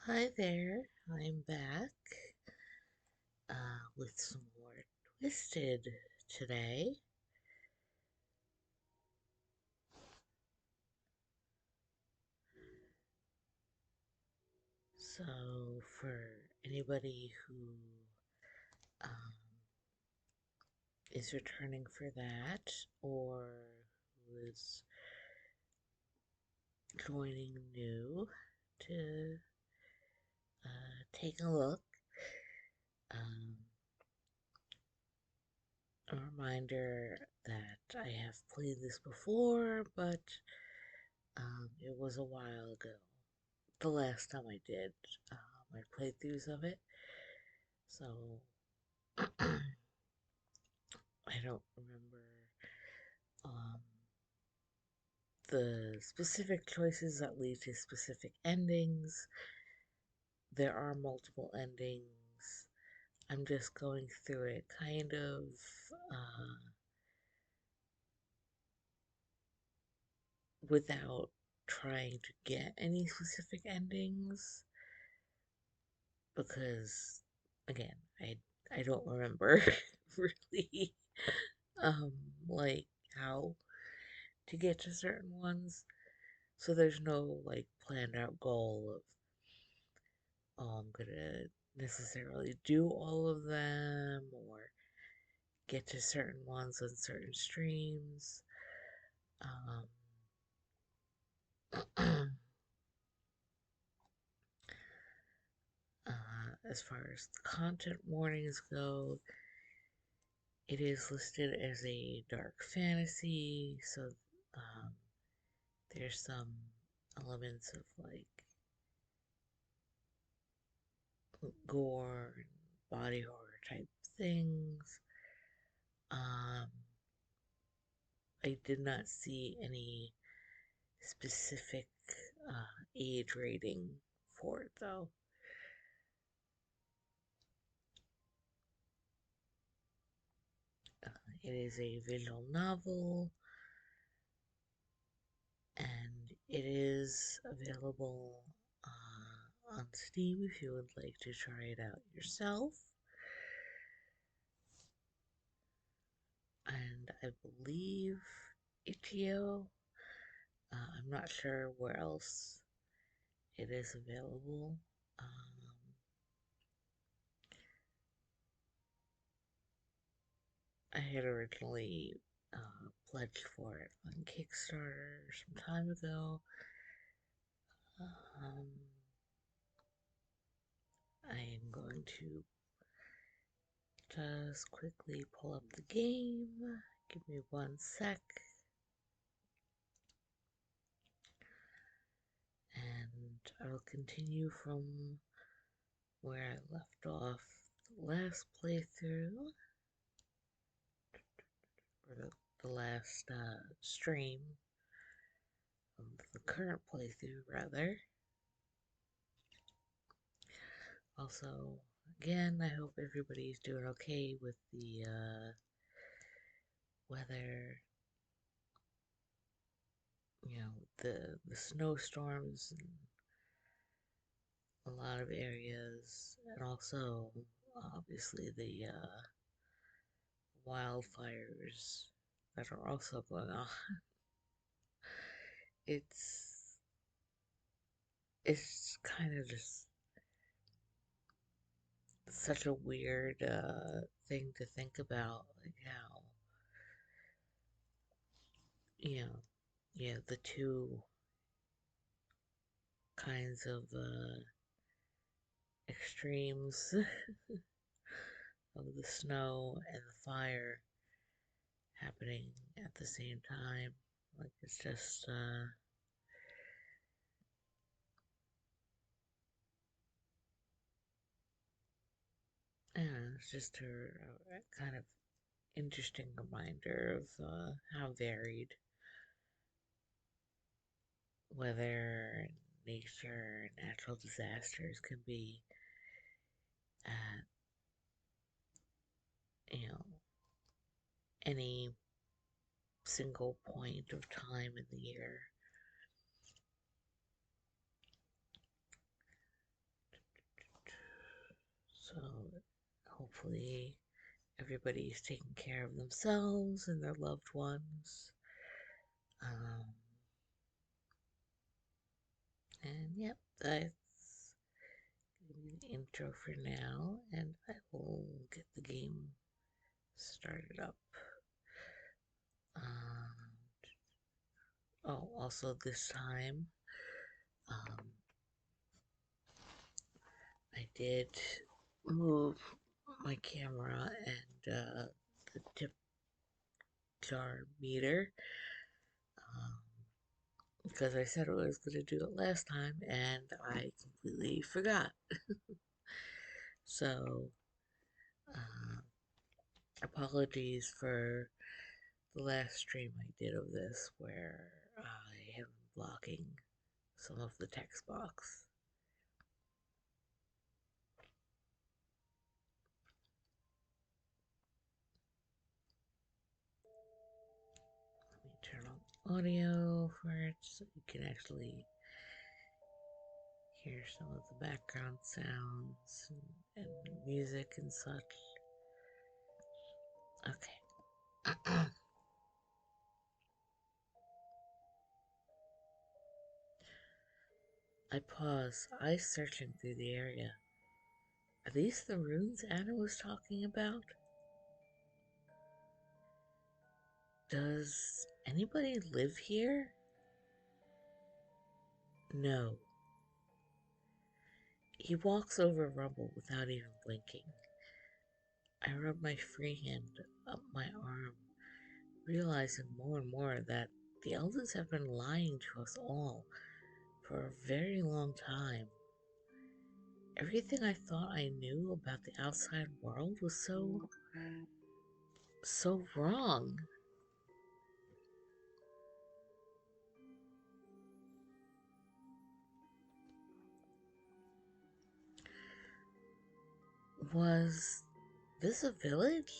Hi there, I'm back with some more Twisted today. So, for anybody who um, is returning for that or who is joining new to take a look, um, a reminder that I have played this before, but it was a while ago. The last time I did my playthroughs of it. So I don't remember um, the specific choices that lead to specific endings. There are multiple endings. I'm just going through it kind of without trying to get any specific endings because, again, I don't remember really um, like how to get to certain ones. So there's no like planned out goal of, oh, I'm gonna necessarily do all of them or get to certain ones on certain streams. Um, as far as the content warnings go, it is listed as a dark fantasy, so um, there's some elements of like gore and body horror type things. Um, I did not see any specific age rating for it, though. It is a visual novel, and it is available on Steam if you would like to try it out yourself. And I believe itch.io. I'm not sure where else it is available. I had originally pledged for it on Kickstarter some time ago. Um, I am going to just quickly pull up the game. Give me one sec. And I'll continue from where I left off the last playthrough, or the last stream of the current playthrough, rather. Also, again, I hope everybody's doing okay with the weather, the snowstorms in a lot of areas, and also obviously the wildfires that are also going on. It's it's kind of just such a weird thing to think about, like how you know, the two kinds of extremes of the snow and the fire happening at the same time. Like it's just it's just a kind of interesting reminder of how varied weather, nature, and natural disasters can be at you know any single point of time in the year. hopefully everybody's taking care of themselves and their loved ones. Um, and yep, that's the intro for now, and I will get the game started up. Um, oh, also this time, um, I did move my camera and the tip jar meter um, because I said I was going to do it last time and I completely forgot. So, uh, apologies for the last stream I did of this where I am blocking some of the text box. Let me turn on audio for it so you can actually hear some of the background sounds and music and such. Okay. I pause, eyes searching through the area. Are these the runes Anna was talking about? Does anybody live here? No. He walks over Rumble without even blinking. I rub my free hand up my arm, realizing more and more that the elders have been lying to us all for a very long time. Everything I thought I knew about the outside world was so wrong. Was this a village?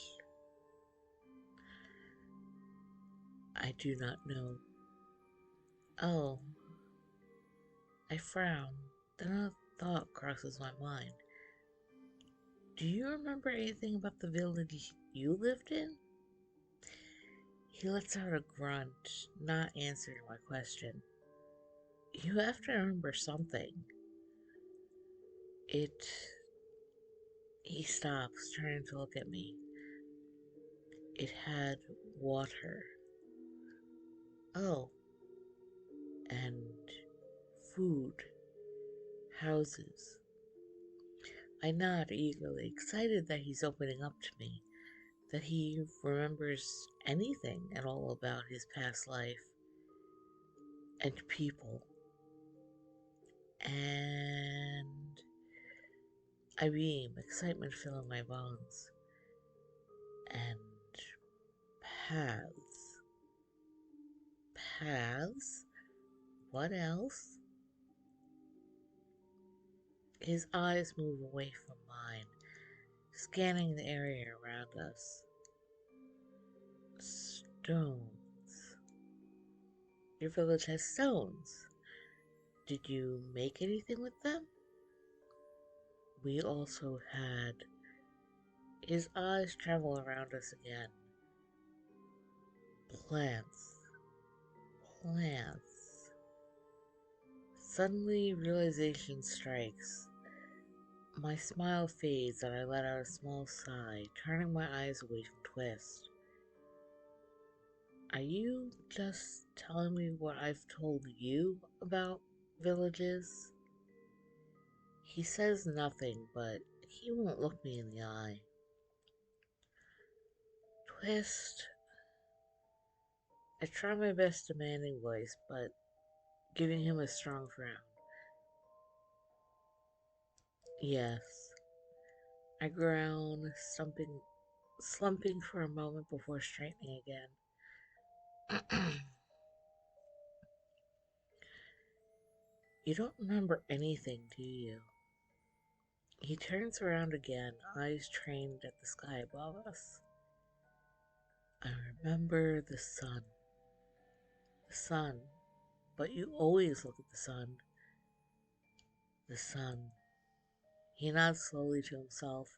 I do not know. Oh, I frown. Then a thought crosses my mind. Do you remember anything about the village you lived in? He lets out a grunt, not answering my question. You have to remember something. It. He stops, turning to look at me. It had water. Oh, and food. Houses. I nod eagerly, excited that he's opening up to me, that he remembers anything at all about his past life and people. And I beam, excitement filling my bones. And paths. Paths? What else? His eyes move away from mine, scanning the area around us. Stones. Your village has stones. Did you make anything with them? We also had. His eyes travel around us again. Plants. Plants. Suddenly, realization strikes. My smile fades and I let out a small sigh, turning my eyes away from Twist. Are you just telling me what I've told you about villages? He says nothing, but he won't look me in the eye. Twist. I try my best demanding voice, but giving him a strong frown. Yes. I groan, slumping for a moment before straightening again. You don't remember anything, do you? He turns around again, eyes trained at the sky above us. I remember the sun. The sun. But you always look at the sun. The sun. He nods slowly to himself,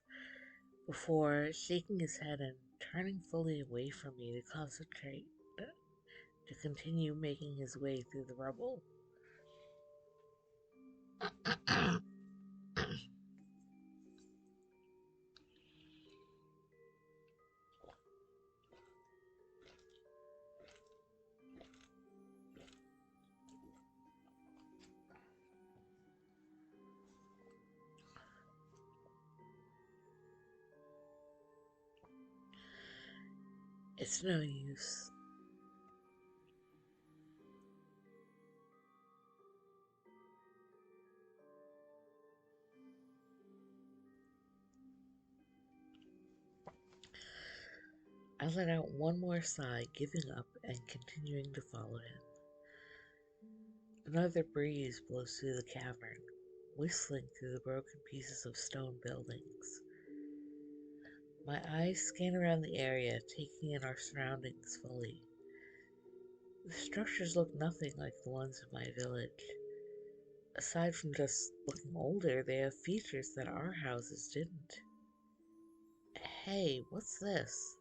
before shaking his head and turning fully away from me to concentrate, to continue making his way through the rubble. It's no use. I let out one more sigh, giving up and continuing to follow him. Another breeze blows through the cavern, whistling through the broken pieces of stone buildings. My eyes scan around the area, taking in our surroundings fully. The structures look nothing like the ones in my village. Aside from just looking older, they have features that our houses didn't. Hey, what's this?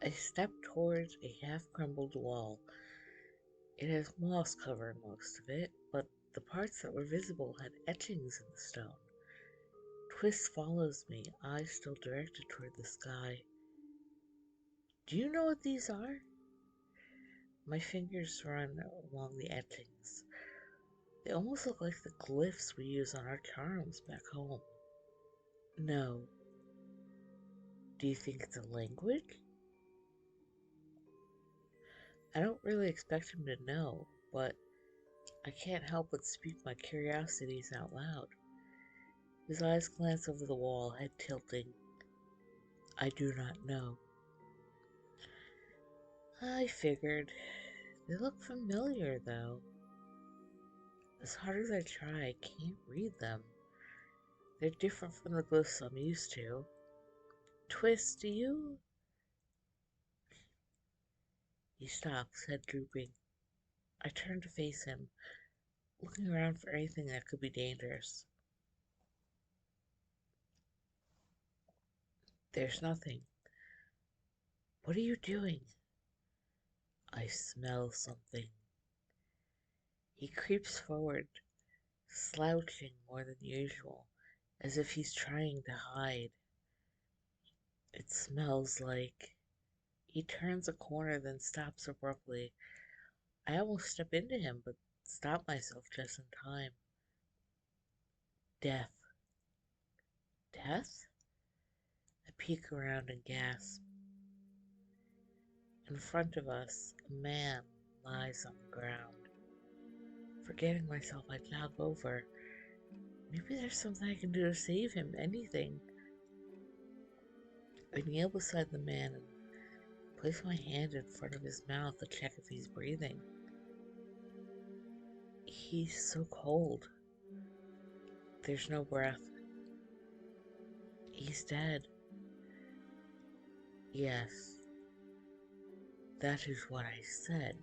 I step towards a half-crumbled wall. It has moss covering most of it, but the parts that were visible had etchings in the stone. Twist follows me, eyes still directed toward the sky. Do you know what these are? My fingers run along the etchings. They almost look like the glyphs we use on our charms back home. No. Do you think it's a language? I don't really expect him to know, but I can't help but speak my curiosities out loud. His eyes glance over the wall, head tilting. I do not know. I figured. They look familiar, though. As hard as I try, I can't read them. They're different from the glyphs I'm used to. Twist, do you? He stops, head drooping. I turn to face him, looking around for anything that could be dangerous. There's nothing. What are you doing? I smell something. He creeps forward, slouching more than usual, as if he's trying to hide. It smells like... He turns a corner, then stops abruptly. I almost step into him, but stop myself just in time. Death. Death? I peek around and gasp. In front of us, a man lies on the ground. Forgetting myself, I jog over. Maybe there's something I can do to save him. Anything. I kneel beside the man and place my hand in front of his mouth to check if he's breathing. He's so cold. There's no breath. He's dead. Yes, that is what I said.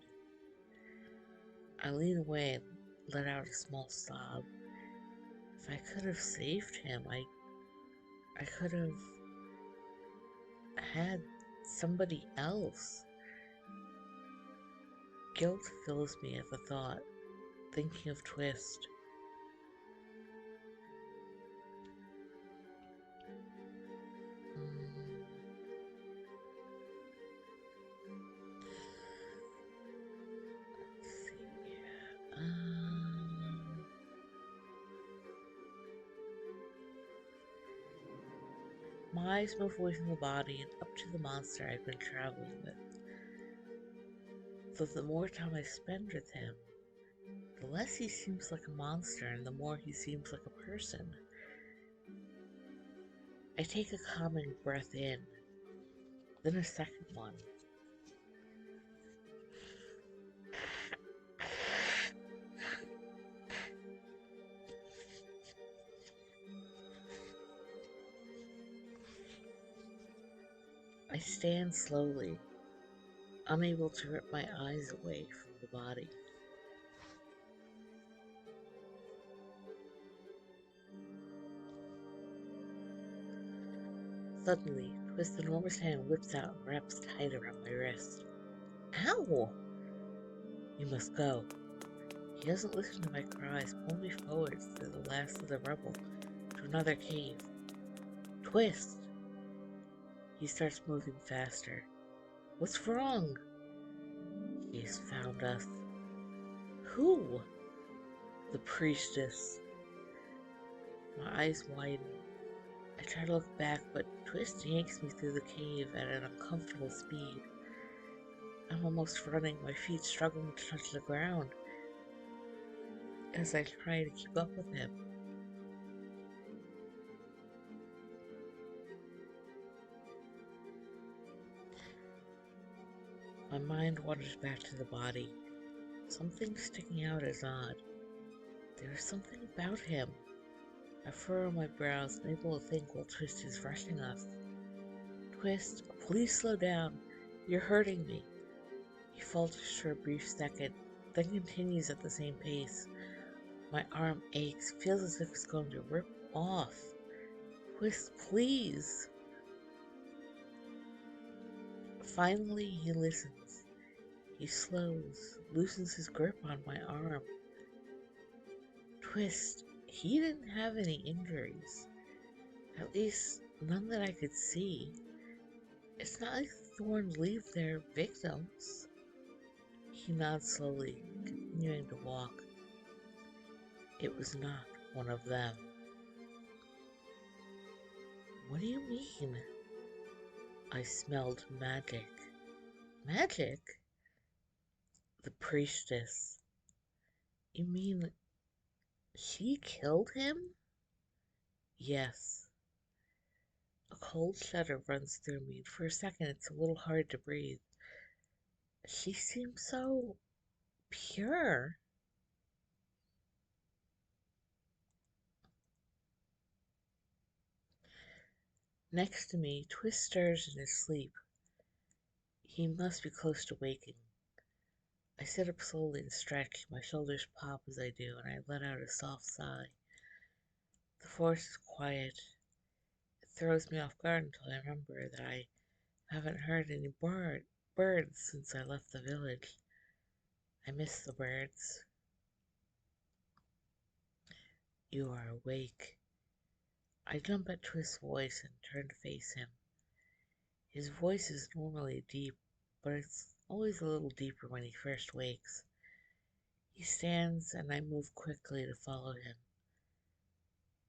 I lean away and let out a small sob. If I could have saved him, I could have had somebody else. Guilt fills me at the thought, thinking of Twist. Let's see. My eyes move away from the body and up to the monster I've been traveling with. Though the more time I spend with him, the less he seems like a monster and the more he seems like a person. I take a calming breath in, then a second one. I stand slowly, unable to rip my eyes away from the body. Suddenly, Twist's enormous hand whips out and wraps tight around my wrist. Ow! You must go. He doesn't listen to my cries, pulling me forward through the last of the rubble to another cave. Twist! He starts moving faster. What's wrong? He has found us. Who? The priestess. My eyes widen. I try to look back, but Twist yanks me through the cave at an uncomfortable speed. I'm almost running, my feet struggling to touch the ground as I try to keep up with him. My mind wanders back to the body. Something sticking out is odd. There is something about him. I furrow my brows, unable to think while Twist is rushing us. Twist, please slow down. You're hurting me. He falters for a brief second, then continues at the same pace. My arm aches, feels as if it's going to rip off. Twist, please. Finally, he listens. He slows, loosens his grip on my arm. Twist, he didn't have any injuries. At least, none that I could see. It's not like the thorns leave their victims. He nods slowly, continuing to walk. It was not one of them. What do you mean? I smelled magic. Magic? The priestess. You mean she killed him? Yes. A cold shudder runs through me, and for a second it's a little hard to breathe. She seems so pure. Next to me, Twist stirs in his sleep. He must be close to waking. I sit up slowly and stretch. My shoulders pop as I do, and I let out a soft sigh. The forest is quiet. It throws me off guard until I remember that I haven't heard any birds since I left the village. I miss the birds. You are awake. I jump at Twist's voice and turn to face him. His voice is normally deep, but it's always a little deeper when he first wakes. He stands, and I move quickly to follow him.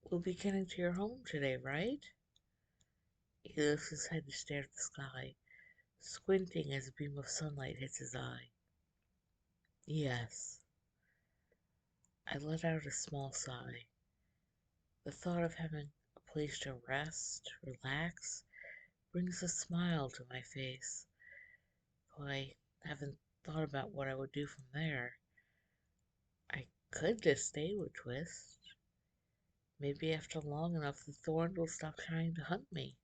We'll be getting to your home today, right? He lifts his head to stare at the sky, squinting as a beam of sunlight hits his eye. Yes. I let out a small sigh. The thought of having a place to rest, relax, brings a smile to my face. Though I haven't thought about what I would do from there. I could just stay with Twist. Maybe after long enough, the thorns will stop trying to hunt me.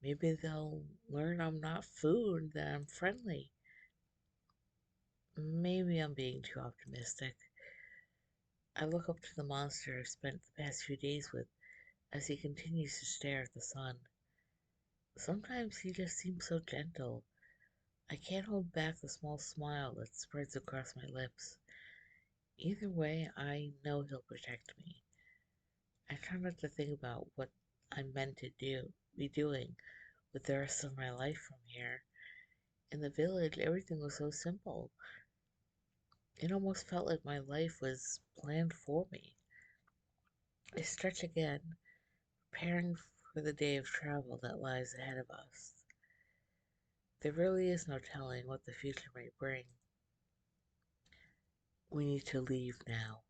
Maybe they'll learn I'm not food, that I'm friendly. Maybe I'm being too optimistic. I look up to the monster I've spent the past few days with as he continues to stare at the sun. Sometimes he just seems so gentle. I can't hold back the small smile that spreads across my lips. Either way, I know he'll protect me. I try not to think about what I'm meant to be doing with the rest of my life from here. In the village, everything was so simple. It almost felt like my life was planned for me. I stretch again, preparing for the day of travel that lies ahead of us. There really is no telling what the future might bring. We need to leave now.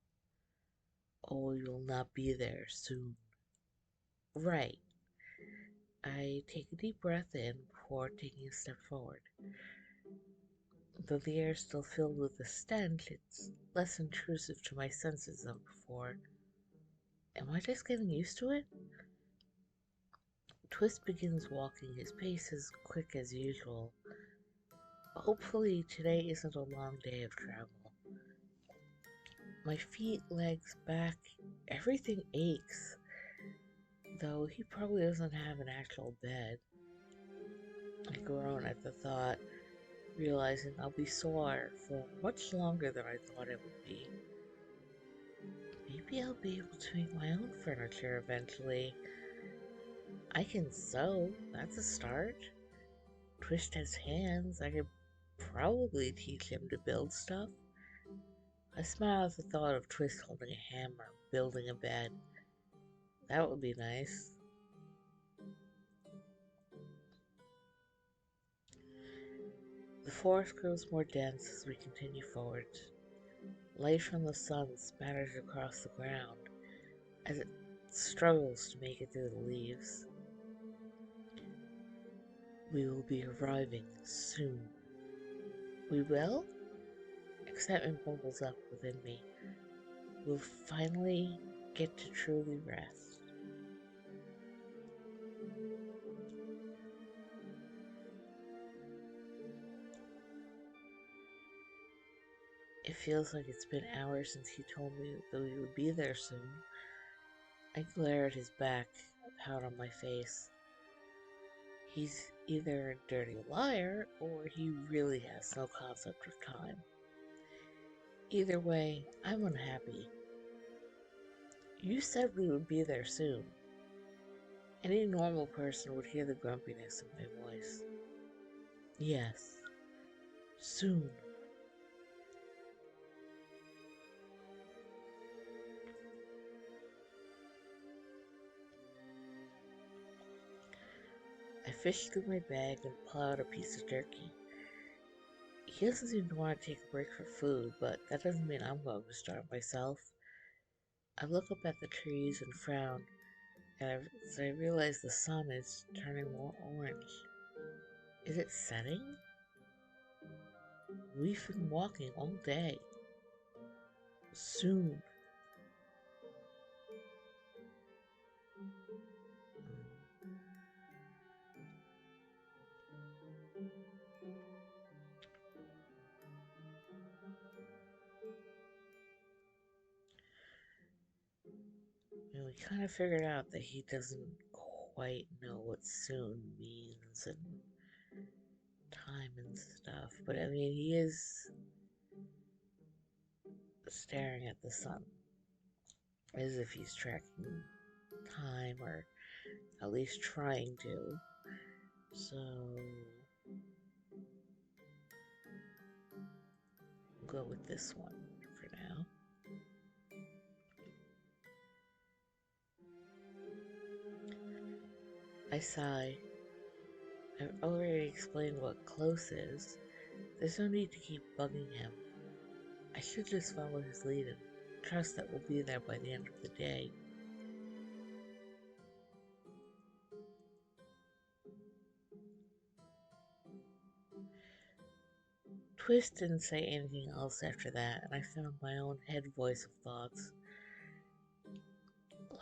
Oh, we will not be there soon. Right. I take a deep breath in before taking a step forward. Though the air is still filled with the stench, it's less intrusive to my senses than before. Am I just getting used to it? Twist begins walking, his pace as quick as usual. Hopefully, today isn't a long day of travel. My feet, legs, back, everything aches. Though he probably doesn't have an actual bed. I groan at the thought, realizing I'll be sore for much longer than I thought it would be. Maybe I'll be able to make my own furniture eventually. I can sew, that's a start. Twist has hands, I could probably teach him to build stuff. I smile at the thought of Twist holding a hammer, building a bed. That would be nice. The forest grows more dense as we continue forward. Light from the sun spatters across the ground as it struggles to make it through the leaves. We will be arriving soon. We will? Excitement bubbles up within me. We'll finally get to truly rest. It feels like it's been hours since he told me that we would be there soon. I glare at his back, a pout on my face. He's either a dirty liar or he really has no concept of time. Either way, I'm unhappy. You said we would be there soon. Any normal person would hear the grumpiness in my voice. Yes, soon. I fish through my bag and pull out a piece of jerky. He doesn't seem to want to take a break for food, but that doesn't mean I'm going to starve myself. I look up at the trees and frown, as I realize the sun is turning more orange. Is it setting? We've been walking all day. Soon. And we kind of figured out that he doesn't quite know what soon means and time and stuff. But I mean, he is staring at the sun as if he's tracking time or at least trying to. So, we'll go with this one for now. I sigh. I've already explained what close is. There's no need to keep bugging him. I should just follow his lead and trust that we'll be there by the end of the day. Twist didn't say anything else after that, and I found my own head voice of thoughts.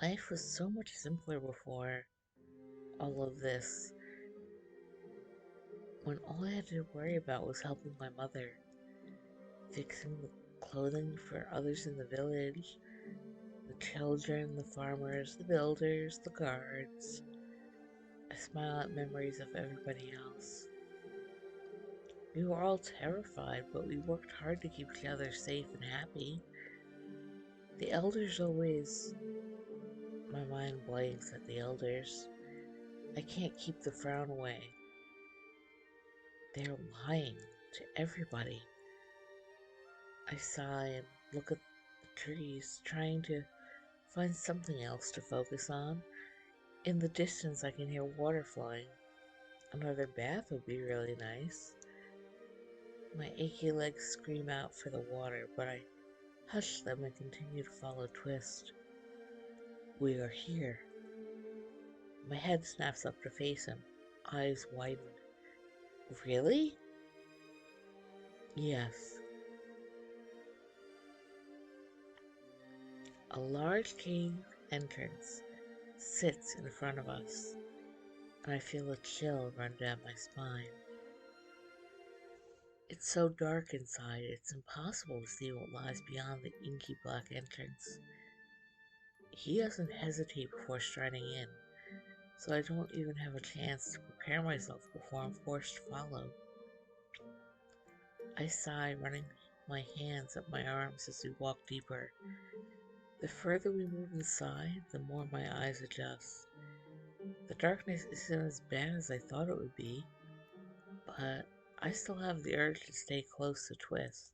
Life was so much simpler before all of this, when all I had to worry about was helping my mother, fixing the clothing for others in the village, the children, the farmers, the builders, the guards. I smile at memories of everybody else. We were all terrified, but we worked hard to keep each other safe and happy. The elders always... My mind blanks at the elders. I can't keep the frown away. They're lying to everybody. I sigh and look at the trees, trying to find something else to focus on. In the distance, I can hear water flowing. Another bath would be really nice. My achy legs scream out for the water, but I hush them and continue to follow Twist. We are here. My head snaps up to face him, eyes widen. Really? Yes. A large cave entrance sits in front of us, and I feel a chill run down my spine. It's so dark inside, it's impossible to see what lies beyond the inky black entrance. He doesn't hesitate before striding in, so I don't even have a chance to prepare myself before I'm forced to follow. I sigh, running my hands up my arms as we walk deeper. The further we move inside, the more my eyes adjust. The darkness isn't as bad as I thought it would be, but I still have the urge to stay close to Twist.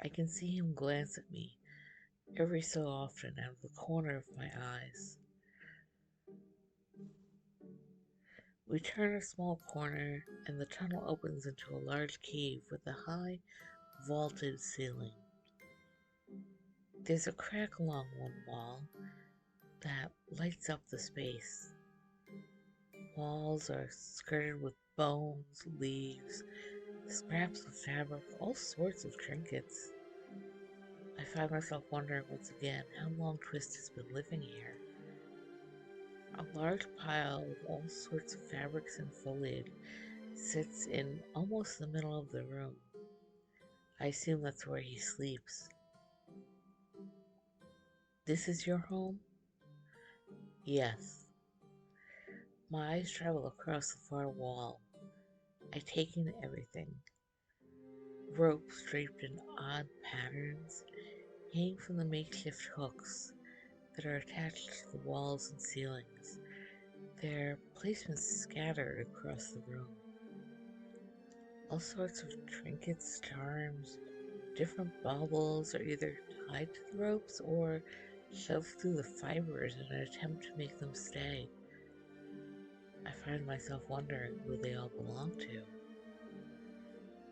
I can see him glance at me every so often out of the corner of my eyes. We turn a small corner, and the tunnel opens into a large cave with a high, vaulted ceiling. There's a crack along one wall that lights up the space. Walls are skirted with bones, leaves, scraps of fabric, all sorts of trinkets. I find myself wondering once again how long Twist has been living here. A large pile of all sorts of fabrics and foliage sits in almost the middle of the room. I assume that's where he sleeps. This is your home? Yes. My eyes travel across the far wall. I take in everything. Ropes draped in odd patterns hang from the makeshift hooks that are attached to the walls and ceilings, their placements scattered across the room. All sorts of trinkets, charms, different baubles are either tied to the ropes or shoved through the fibers in an attempt to make them stay. I find myself wondering who they all belong to.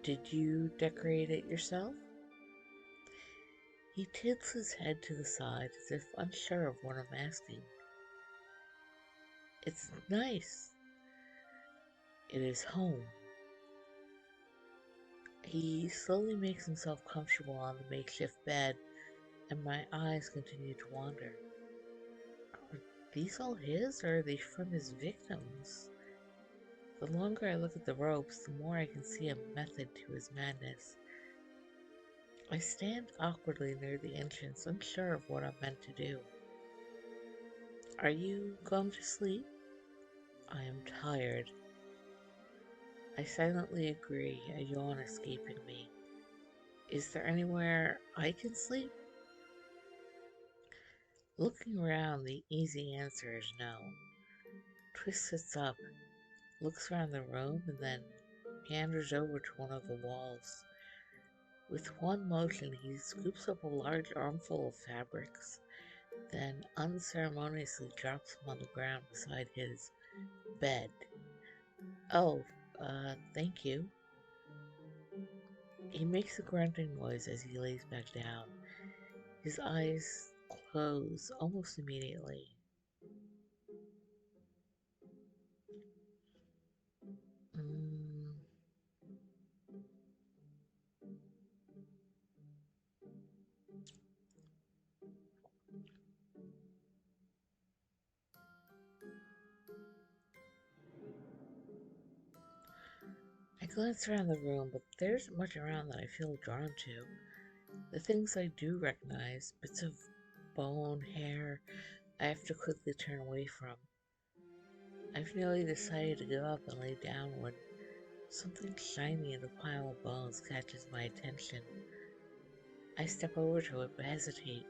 Did you decorate it yourself? He tilts his head to the side as if unsure of what I'm asking. It's nice. It is home. He slowly makes himself comfortable on the makeshift bed, and my eyes continue to wander. Are these all his, or are they from his victims? The longer I look at the ropes, the more I can see a method to his madness. I stand awkwardly near the entrance, unsure of what I'm meant to do. Are you going to sleep? I am tired. I silently agree, a yawn escaping me. Is there anywhere I can sleep? Looking around, the easy answer is no. Twist sits up, looks around the room, and then meanders over to one of the walls. With one motion, he scoops up a large armful of fabrics, then unceremoniously drops them on the ground beside his bed. Oh, thank you. He makes a grunting noise as he lays back down. His eyes close almost immediately. Mm, I glance around the room, but there isn't much around that I feel drawn to. The things I do recognize, bits of bone, hair, I have to quickly turn away from. I've nearly decided to give up and lay down when something shiny in a pile of bones catches my attention. I step over to it but hesitate.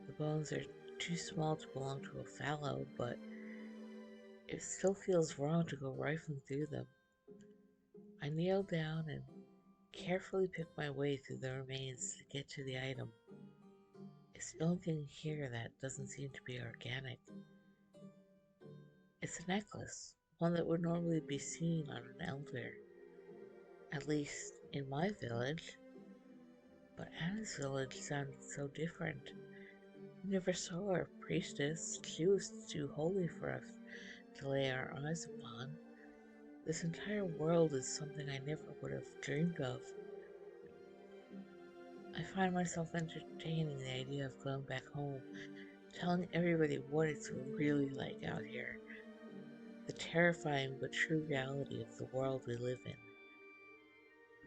The bones are too small to belong to a fallow, but it still feels wrong to go rifling through them. I kneel down and carefully pick my way through the remains to get to the item. It's the only thing here that doesn't seem to be organic. It's a necklace, one that would normally be seen on an elder, at least in my village. But Anna's village sounded so different. We never saw her priestess. She was too holy for us to lay our eyes upon. This entire world is something I never would have dreamed of. I find myself entertaining the idea of going back home, telling everybody what it's really like out here, the terrifying but true reality of the world we live in.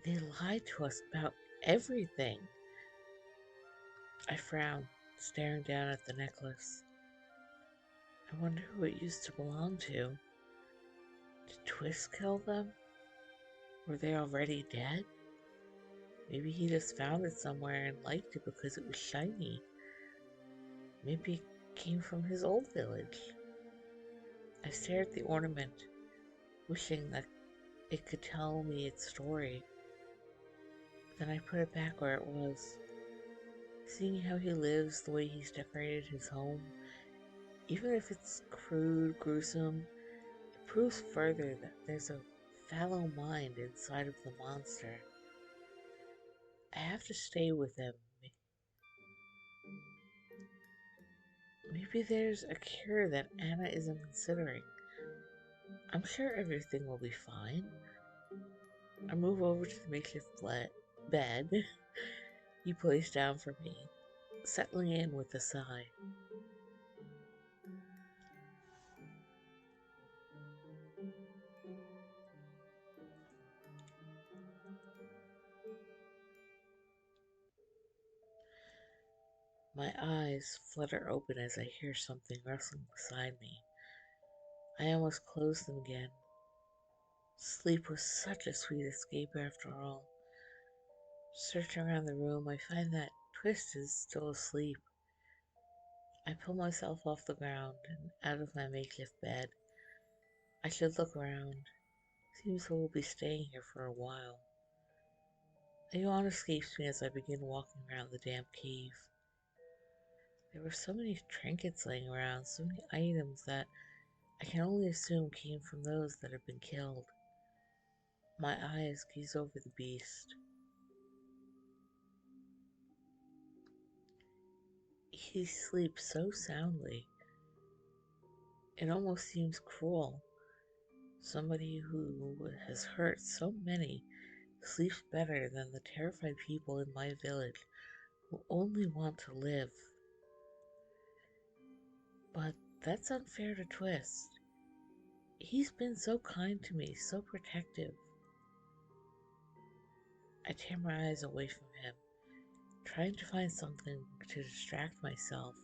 They lie to us about everything. I frown, staring down at the necklace. I wonder who it used to belong to. Did Twist kill them? Were they already dead? Maybe he just found it somewhere and liked it because it was shiny. Maybe it came from his old village. I stare at the ornament, wishing that it could tell me its story. Then I put it back where it was. Seeing how he lives, the way he's decorated his home, even if it's crude, gruesome, it proves further that there's a fallow mind inside of the monster. I have to stay with him. Maybe there's a cure that Anna isn't considering. I'm sure everything will be fine. I move over to the makeshift bed he placed down for me, settling in with a sigh. My eyes flutter open as I hear something rustling beside me. I almost close them again. Sleep was such a sweet escape after all. Searching around the room, I find that Twist is still asleep. I pull myself off the ground and out of my makeshift bed. I should look around. Seems we'll be staying here for a while. A yawn escapes me as I begin walking around the damp cave. There were so many trinkets laying around, so many items that I can only assume came from those that have been killed. My eyes gaze over the beast. He sleeps so soundly. It almost seems cruel. Somebody who has hurt so many sleeps better than the terrified people in my village who only want to live. But that's unfair to Twist. He's been so kind to me, so protective. I tear my eyes away from him, trying to find something to distract myself.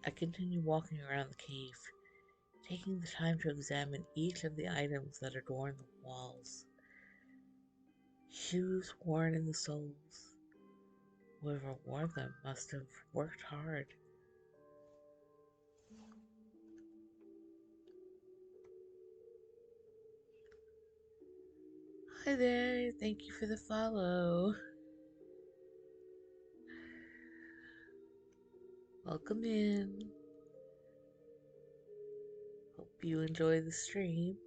I continue walking around the cave, taking the time to examine each of the items that adorn the walls. Shoes worn in the soles. Whoever wore them must have worked hard. Hi there, thank you for the follow. Welcome in. Hope you enjoy the stream.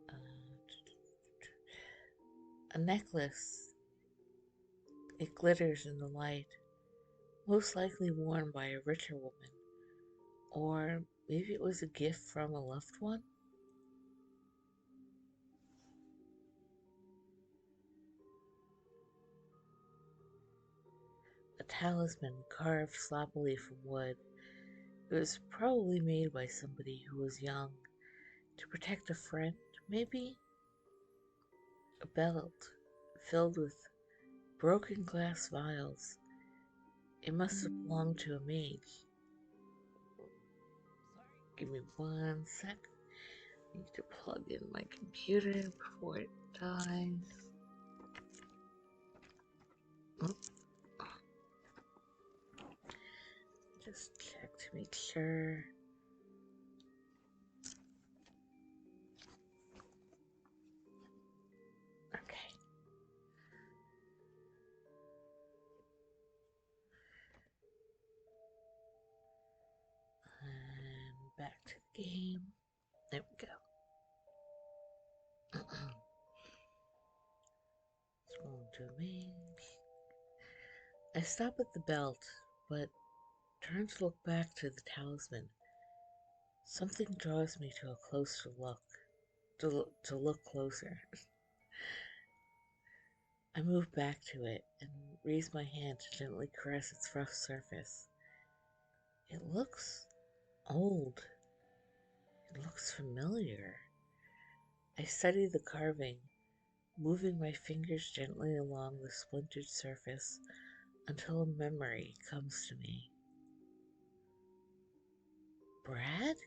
Uh, a necklace. It glitters in the light, most likely worn by a richer woman. Or maybe it was a gift from a loved one? A talisman carved sloppily from wood. It was probably made by somebody who was young to protect a friend, maybe? A belt filled with broken glass vials. It must have belonged to a mage. Sorry, give me one sec. I need to plug in my computer before it dies. Oh, just check to make sure. Okay. And back to the game. There we go. Scroll to mage. I stop at the belt, but turn to look back to the talisman. Something draws me to a closer look. To look closer. I move back to it and raise my hand to gently caress its rough surface. It looks old. It looks familiar. I study the carving, moving my fingers gently along the splintered surface until a memory comes to me. Brad?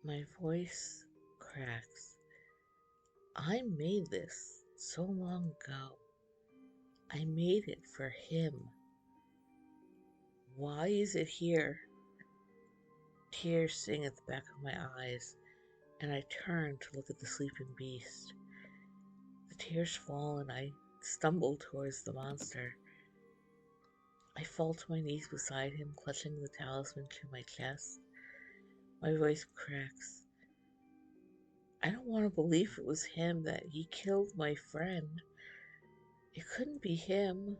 My voice cracks. I made this so long ago. I made it for him. Why is it here? Tears sting at the back of my eyes, and I turn to look at the sleeping beast. The tears fall, and I stumble towards the monster. I fall to my knees beside him, clutching the talisman to my chest. My voice cracks. I don't want to believe it was him, that he killed my friend. It couldn't be him.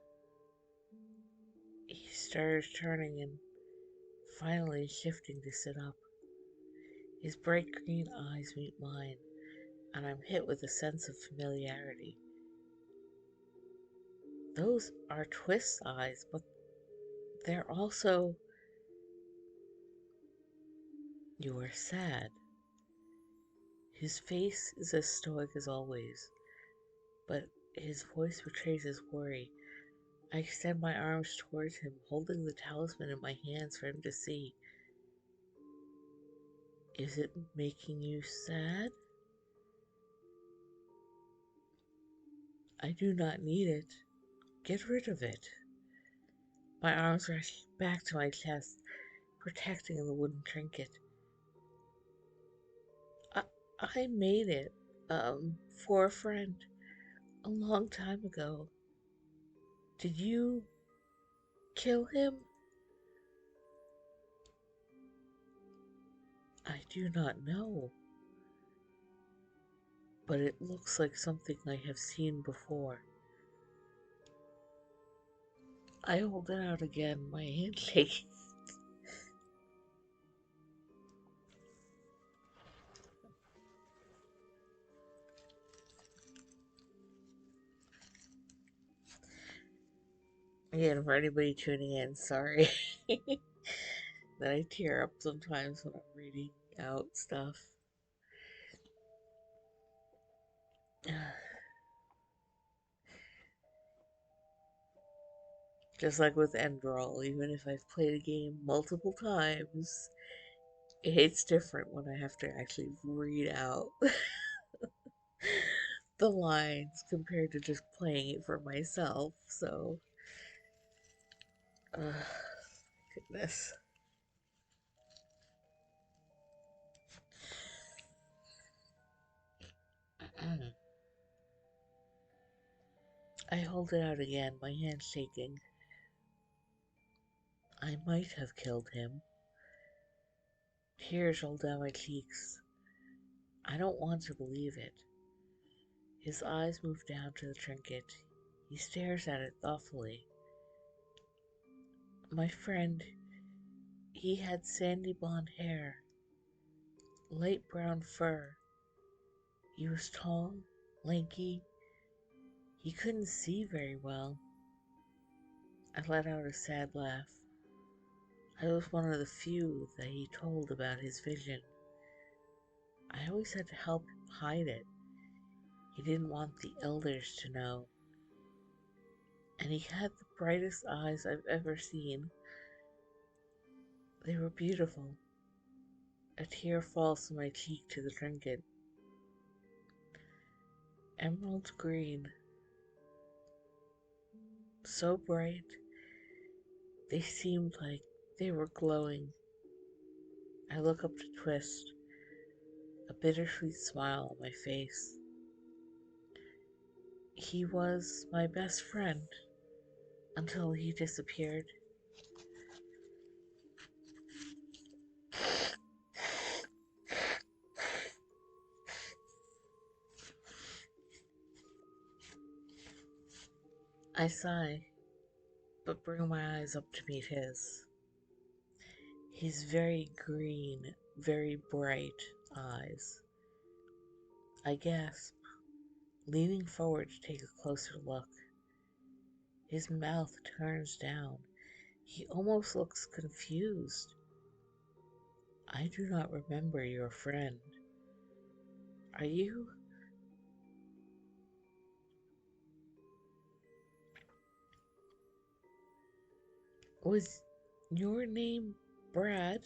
He starts turning and finally shifting to sit up. His bright green eyes meet mine, and I'm hit with a sense of familiarity. Those are Twist's eyes, but they're also. You are sad. His face is as stoic as always, but his voice betrays his worry. I extend my arms towards him, holding the talisman in my hands for him to see. Is it making you sad? I do not need it. Get rid of it. My arms rush back to my chest, protecting the wooden trinket. I, I made it, for a friend, a long time ago. Did you kill him? I do not know, but it looks like something I have seen before. I hold it out again, my hand shaking. Again, for anybody tuning in, sorry that I tear up sometimes when I'm reading out stuff. Just like with Endroll, even if I've played a game multiple times, it's different when I have to actually read out the lines compared to just playing it for myself. So, goodness. I hold it out again, my hand shaking. I might have killed him. Tears roll down my cheeks. I don't want to believe it. His eyes move down to the trinket. He stares at it thoughtfully. My friend, he had sandy blonde hair, light brown fur. He was tall, lanky. He couldn't see very well. I let out a sad laugh. I was one of the few that he told about his vision. I always had to help hide it. He didn't want the elders to know. And he had the brightest eyes I've ever seen. They were beautiful. A tear falls from my cheek to the trinket. Emerald green, so bright, they seemed like they were glowing. I look up to Twist, a bittersweet smile on my face. He was my best friend until he disappeared. I sigh, but bring my eyes up to meet his. His very green, very bright eyes. I gasp. leaning forward to take a closer look. His mouth turns down. He almost looks confused. I do not remember your friend. Are you? Was your name Brad?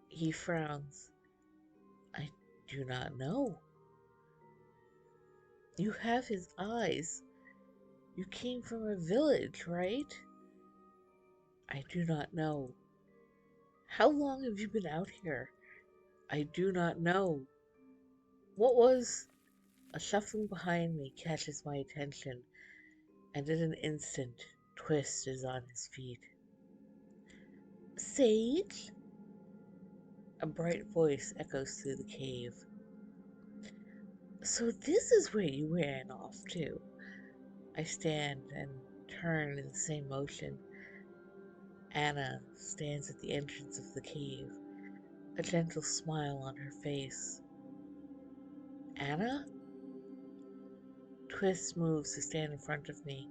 He frowns. I do not know. You have his eyes. You came from a village, right? I do not know. How long have you been out here? I do not know. What was... A shuffling behind me catches my attention, and in an instant, Twist is on his feet. Sage? A bright voice echoes through the cave. So this is where you ran off to. I stand and turn in the same motion. Anna stands at the entrance of the cave, a gentle smile on her face. Anna? Twist moves to stand in front of me,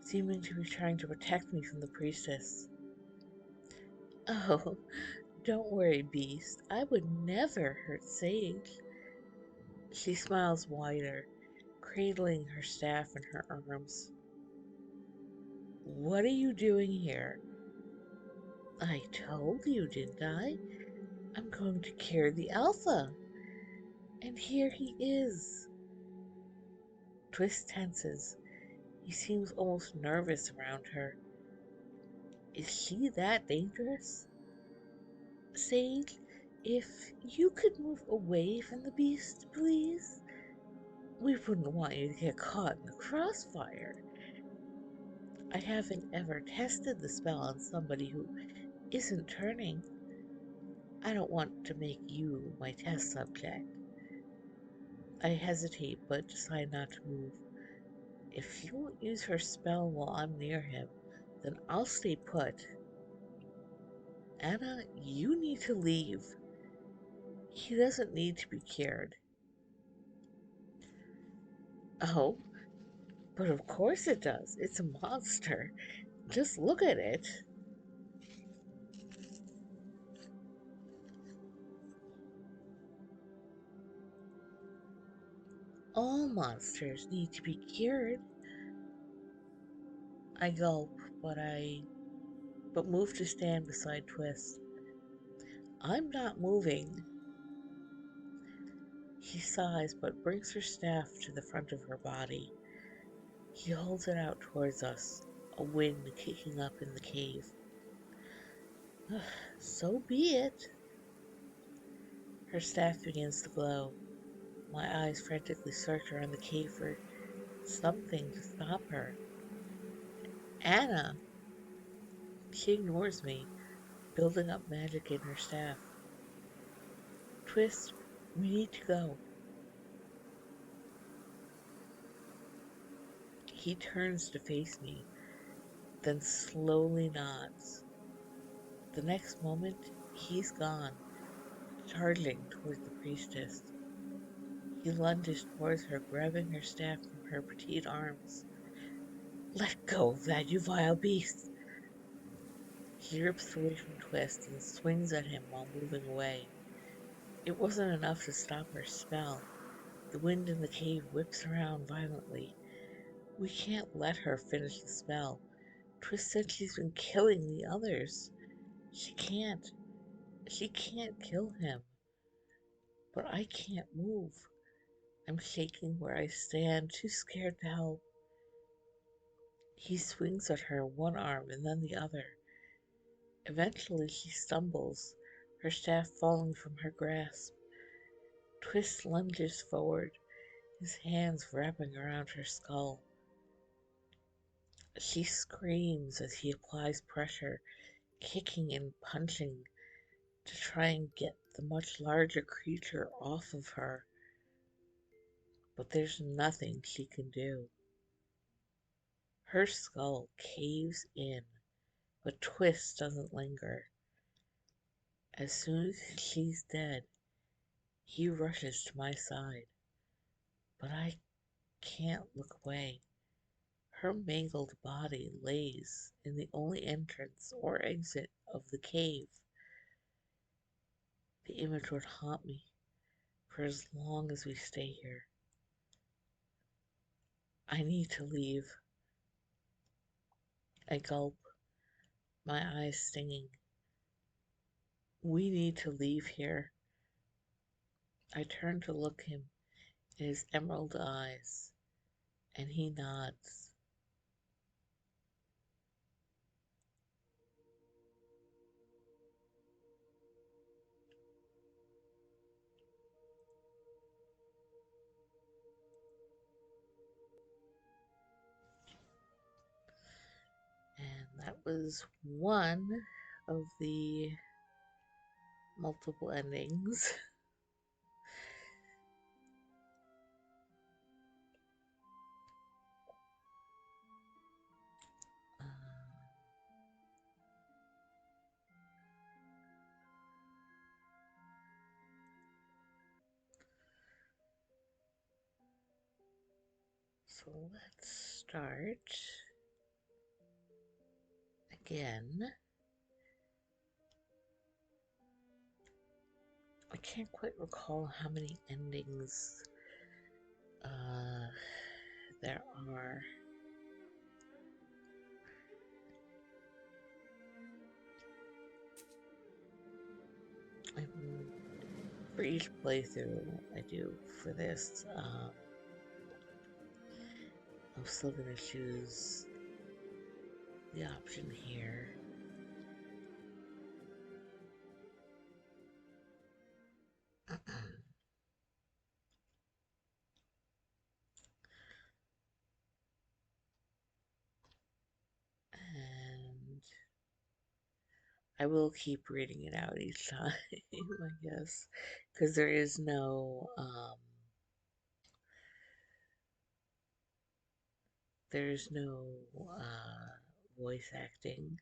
seeming to be trying to protect me from the priestess. Oh, don't worry, Beast. I would never hurt Sage. She smiles wider, cradling her staff in her arms. What are you doing here? I told you, didn't I? I'm going to cure the Alpha. And here he is. Twist tenses. He seems almost nervous around her. Is she that dangerous? Sage, if you could move away from the beast, please. We wouldn't want you to get caught in the crossfire. I haven't ever tested the spell on somebody who isn't turning. I don't want to make you my test subject. I hesitate but decide not to move. If you won't use her spell while I'm near him, then I'll stay put. Anna, you need to leave. He doesn't need to be cured. Oh, but of course it does. It's a monster. Just look at it. All monsters need to be cured. I gulp, but move to stand beside Twist. I'm not moving. He sighs but brings her staff to the front of her body. He holds it out towards us, a wind kicking up in the cave. So be it. Her staff begins to glow. My eyes frantically search around the cave for something to stop her. Anna! She ignores me, building up magic in her staff. Twist, we need to go. He turns to face me, then slowly nods. The next moment, he's gone, charging towards the priestess. He lunges towards her, grabbing her staff from her petite arms. Let go of that, you vile beast! He rips away from Twist and swings at him while moving away. It wasn't enough to stop her spell. The wind in the cave whips around violently. We can't let her finish the spell. Twist said she's been killing the others. She can't. She can't kill him. But I can't move. I'm shaking where I stand, too scared to help. He swings at her, one arm and then the other. Eventually she stumbles, her staff falling from her grasp. Twist lunges forward, his hands wrapping around her skull. She screams as he applies pressure, kicking and punching to try and get the much larger creature off of her. But there's nothing she can do. Her skull caves in, but Twist doesn't linger. As soon as she's dead, he rushes to my side. but I can't look away. Her mangled body lays in the only entrance or exit of the cave. The image would haunt me for as long as we stay here. I need to leave. I gulp, my eyes stinging. We need to leave here. I turn to look him in his emerald eyes, and he nods. And that was one of the multiple endings. Uh, so let's start again. I can't quite recall how many endings uh, there are. I'm, for each playthrough I do for this, I'm still gonna choose the option here. And I will keep reading it out each time, I guess, because there's no voice acting.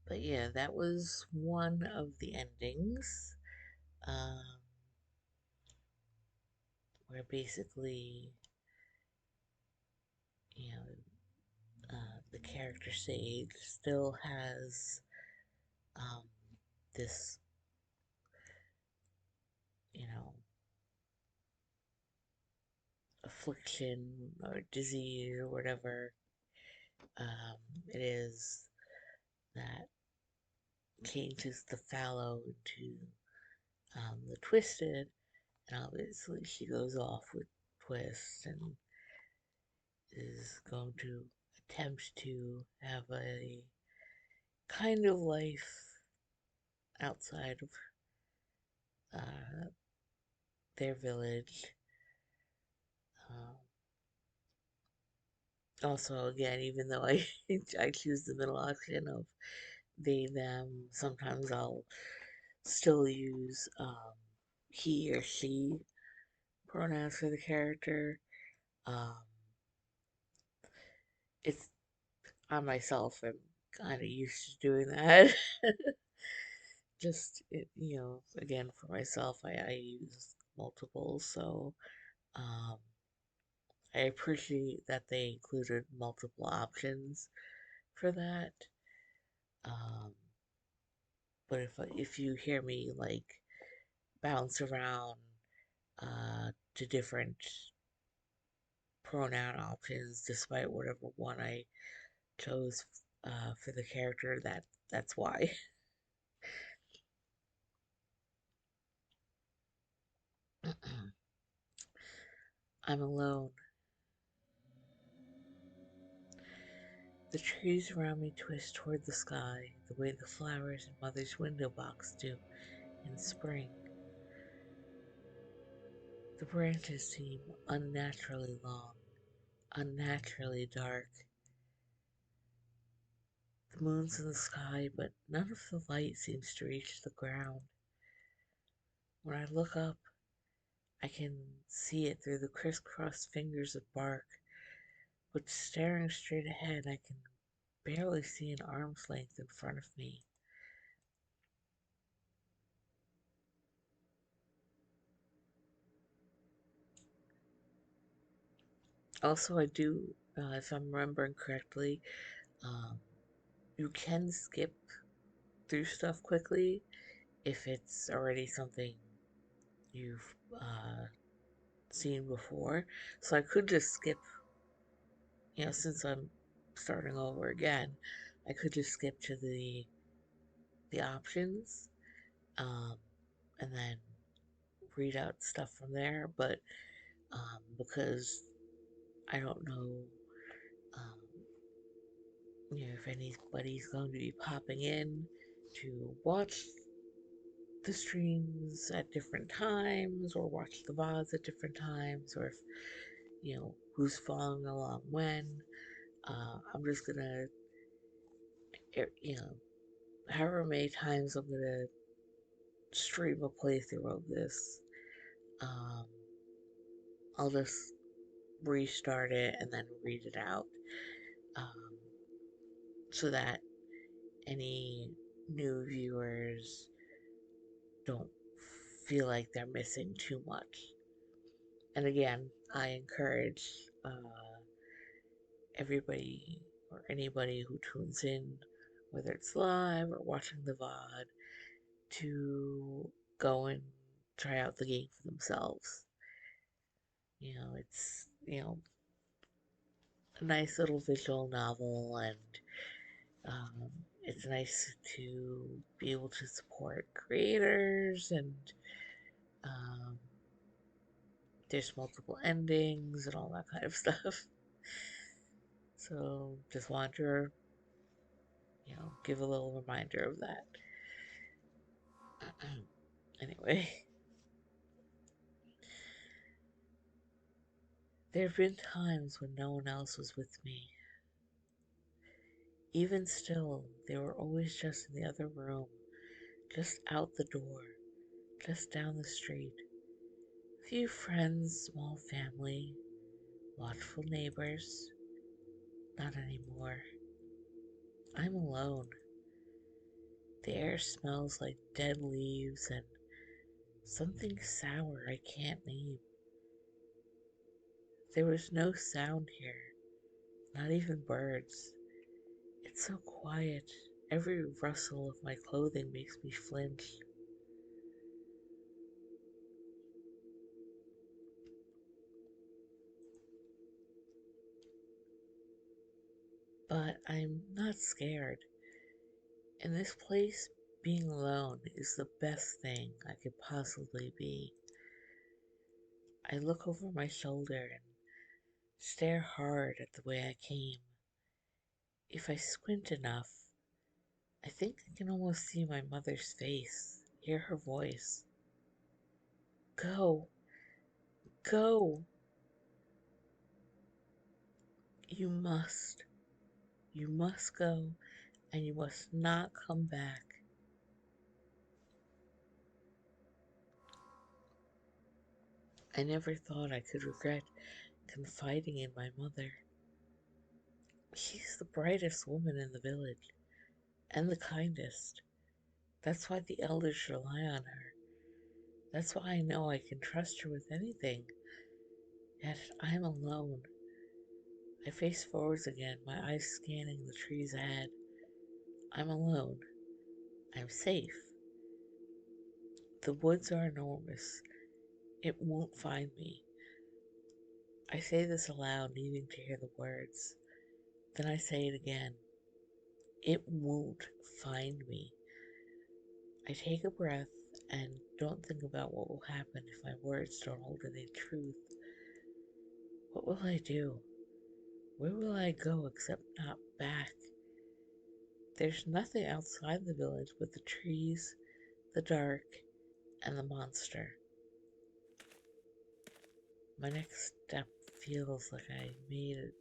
But yeah, that was one of the endings, um, where basically, you know, the character Sage still has um, this, you know, affliction or disease or whatever it is that changes the fallow into the twisted, and obviously she goes off with Twist and is going to attempt to have a kind of life outside of uh, their village. Um, Also, again, even though I I choose the middle option of they them, sometimes I'll still use he or she pronouns for the character. Um, it's I myself am kind of used to doing that. Just again for myself, I use multiples, so um, I appreciate that they included multiple options for that. Um, but if you hear me like bounce around to different pronoun options, despite whatever one I chose for the character, that's why. I'm alone. The trees around me twist toward the sky the way the flowers in Mother's window box do in spring. The branches seem unnaturally long, unnaturally dark. The moon's in the sky, but none of the light seems to reach the ground. When I look up, I can see it through the crisscrossed fingers of bark, but staring straight ahead, I can barely see an arm's length in front of me. Also, I do, if I'm remembering correctly, um, you can skip through stuff quickly if it's already something you've seen before. So I could just skip, since I'm starting over again, I could just skip to the options, um, and then read out stuff from there. But because I don't know, um, if anybody's going to be popping in to watch the streams at different times or watch the VODs at different times, or if who's following along when. I'm just gonna, you know, however many times I'm gonna stream a playthrough of this, um, I'll just restart it and then read it out, um, so that any new viewers don't feel like they're missing too much. And again, I encourage everybody or anybody who tunes in, whether it's live or watching the VOD, to go and try out the game for themselves. It's, a nice little visual novel, and um, it's nice to be able to support creators, and um, there's multiple endings and all that kind of stuff. So just wanted to, give a little reminder of that. Anyway, there have been times when no one else was with me. Even still, they were always just in the other room, just out the door, just down the street. Few friends, small family, watchful neighbors. Not anymore. I'm alone. The air smells like dead leaves and something sour I can't name. There was no sound here, not even birds. It's so quiet. Every rustle of my clothing makes me flinch. But I'm not scared. In this place, being alone is the best thing I could possibly be. I look over my shoulder and stare hard at the way I came. If I squint enough, I think I can almost see my mother's face, hear her voice. Go, go, you must, you must go, and you must not come back. I never thought I could regret confiding in my mother. She's the brightest woman in the village, and the kindest. That's why the elders rely on her. That's why I know I can trust her with anything. Yet I'm alone. I face forwards again, my eyes scanning the trees ahead. I'm alone. I'm safe. The woods are enormous. It won't find me. I say this aloud, needing to hear the words. Then I say it again. It won't find me. I take a breath and don't think about what will happen if my words don't hold any truth. What will I do? Where will I go except not back? There's nothing outside the village but the trees, the dark, and the monster. My next step feels like I made it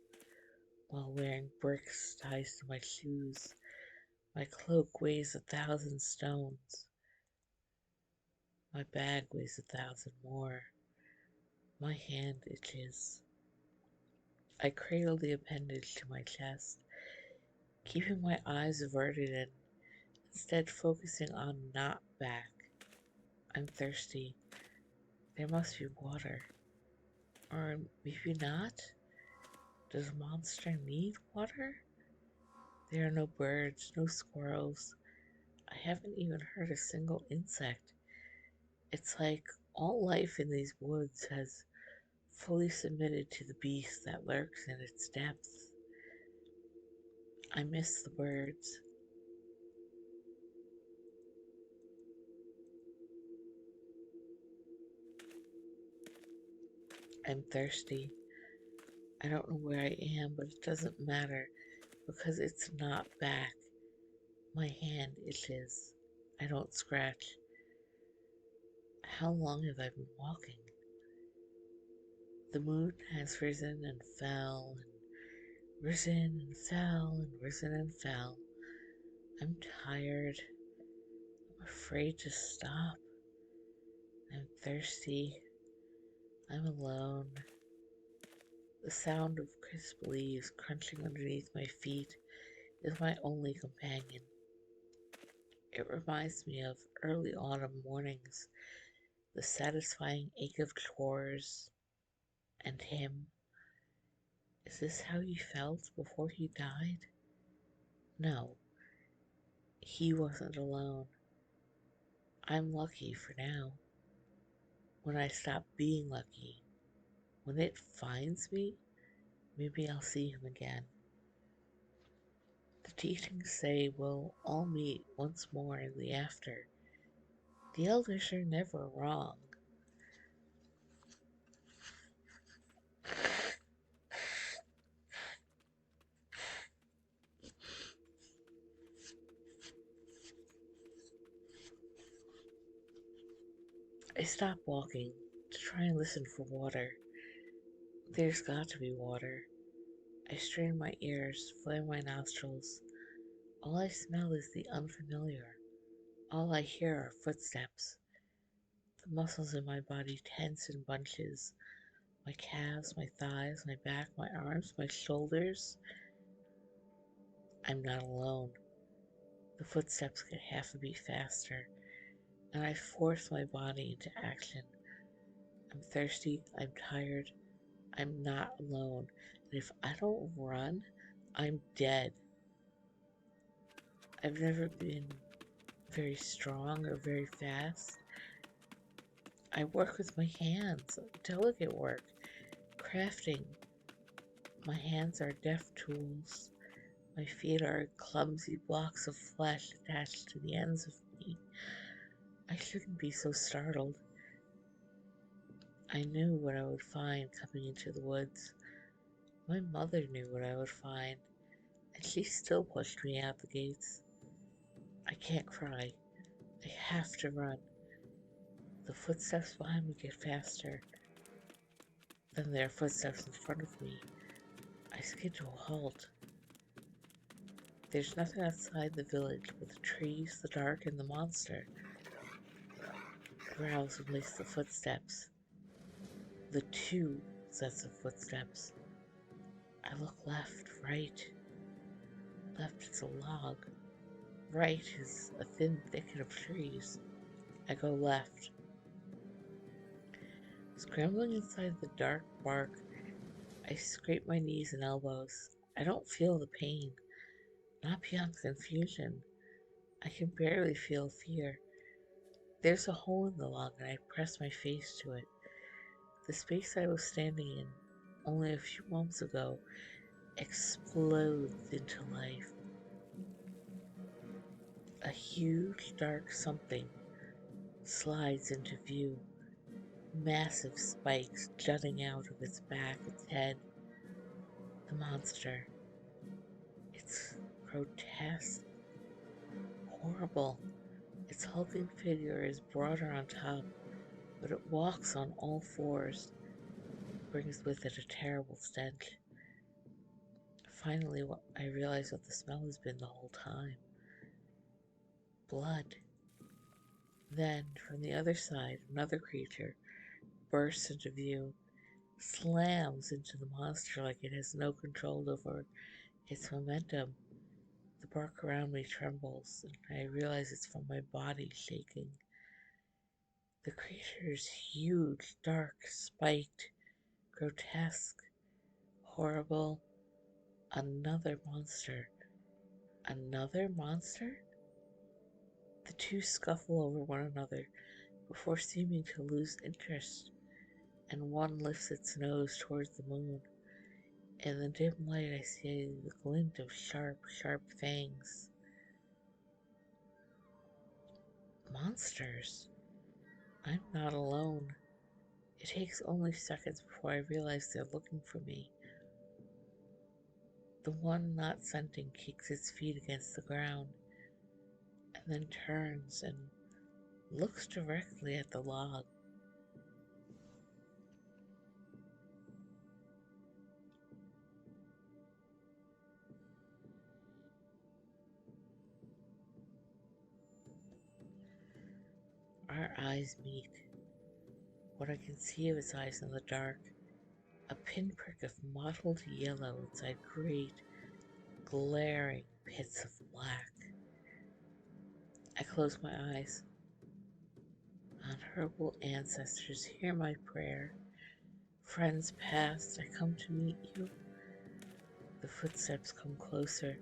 while wearing bricks tied to my shoes. My cloak weighs 1,000 stones. My bag weighs 1,000 more. My hand itches. I cradle the appendage to my chest, keeping my eyes averted and instead focusing on not back. I'm thirsty. There must be water. Or maybe not? Does a monster need water? There are no birds, no squirrels. I haven't even heard a single insect. It's like all life in these woods has fully submitted to the beast that lurks in its depths. I miss the birds. I'm thirsty. I don't know where I am, but it doesn't matter because it's not back. My hand itches. I don't scratch. How long have I been walking? The moon has risen and fell and risen and fell and risen and fell. I'm tired. I'm afraid to stop. I'm thirsty. I'm alone. The sound of crisp leaves crunching underneath my feet is my only companion. It reminds me of early autumn mornings, the satisfying ache of chores, and him. Is this how he felt before he died? No, he wasn't alone. I'm lucky for now. When I stop being lucky, when it finds me, maybe I'll see him again. The teachings say we'll all meet once more in the after. The elders are never wrong. I stop walking to try and listen for water. There's got to be water. I strain my ears, flare my nostrils. All I smell is the unfamiliar. All I hear are footsteps. The muscles in my body tense in bunches. My calves, my thighs, my back, my arms, my shoulders. I'm not alone. The footsteps get half a beat faster, and I force my body into action. I'm thirsty, I'm tired, I'm not alone. And if I don't run, I'm dead. I've never been very strong or very fast. I work with my hands, delicate work, crafting. My hands are deft tools. My feet are clumsy blocks of flesh attached to the ends of me. I shouldn't be so startled. I knew what I would find coming into the woods. My mother knew what I would find, and she still pushed me out the gates. I can't cry. I have to run. The footsteps behind me get faster. Then there are footsteps in front of me. I skid to a halt. There's nothing outside the village but the trees, the dark, and the monster. Growls replace the footsteps. The two sets of footsteps. I look left, right. Left is a log. Right is a thin thicket of trees. I go left. Scrambling inside the dark bark, I scrape my knees and elbows. I don't feel the pain, not beyond confusion. I can barely feel fear. There's a hole in the log and I press my face to it. The space I was standing in only a few moments ago explodes into life. A huge dark something slides into view, massive spikes jutting out of its back, its head. The monster. It's grotesque, horrible. Its hulking figure is broader on top, but it walks on all fours, brings with it a terrible stench. Finally, I realize what the smell has been the whole time. Blood. Then, from the other side, another creature bursts into view, slams into the monster like it has no control over its momentum. The bark around me trembles, and I realize it's from my body shaking. The creature is huge, dark, spiked, grotesque, horrible. Another monster. Another monster? The two scuffle over one another before seeming to lose interest, and one lifts its nose towards the moon. In the dim light, I see the glint of sharp, sharp fangs. Monsters. I'm not alone. It takes only seconds before I realize they're looking for me. The one not scenting kicks its feet against the ground, and then turns and looks directly at the log. Our eyes meet. What I can see of its eyes in the dark, a pinprick of mottled yellow inside great, glaring pits of black. I close my eyes. Honorable ancestors, hear my prayer. Friends past, I come to meet you. The footsteps come closer.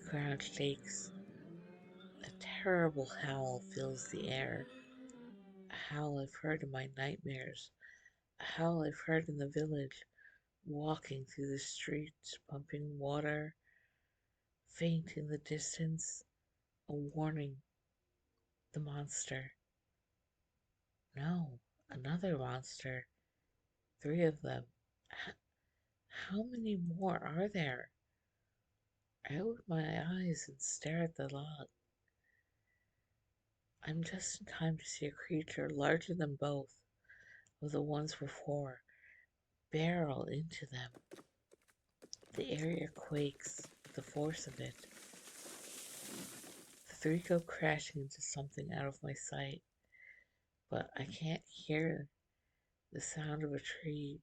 The ground shakes. A terrible howl fills the air. A howl I've heard in my nightmares. A howl I've heard in the village, walking through the streets, pumping water. Faint in the distance, a warning. The monster. No, another monster. Three of them. How many more are there? I open my eyes and stare at the log. I'm just in time to see a creature larger than both of the ones before barrel into them. The area quakes with the force of it. The three go crashing into something out of my sight, but I can't hear the sound of a tree.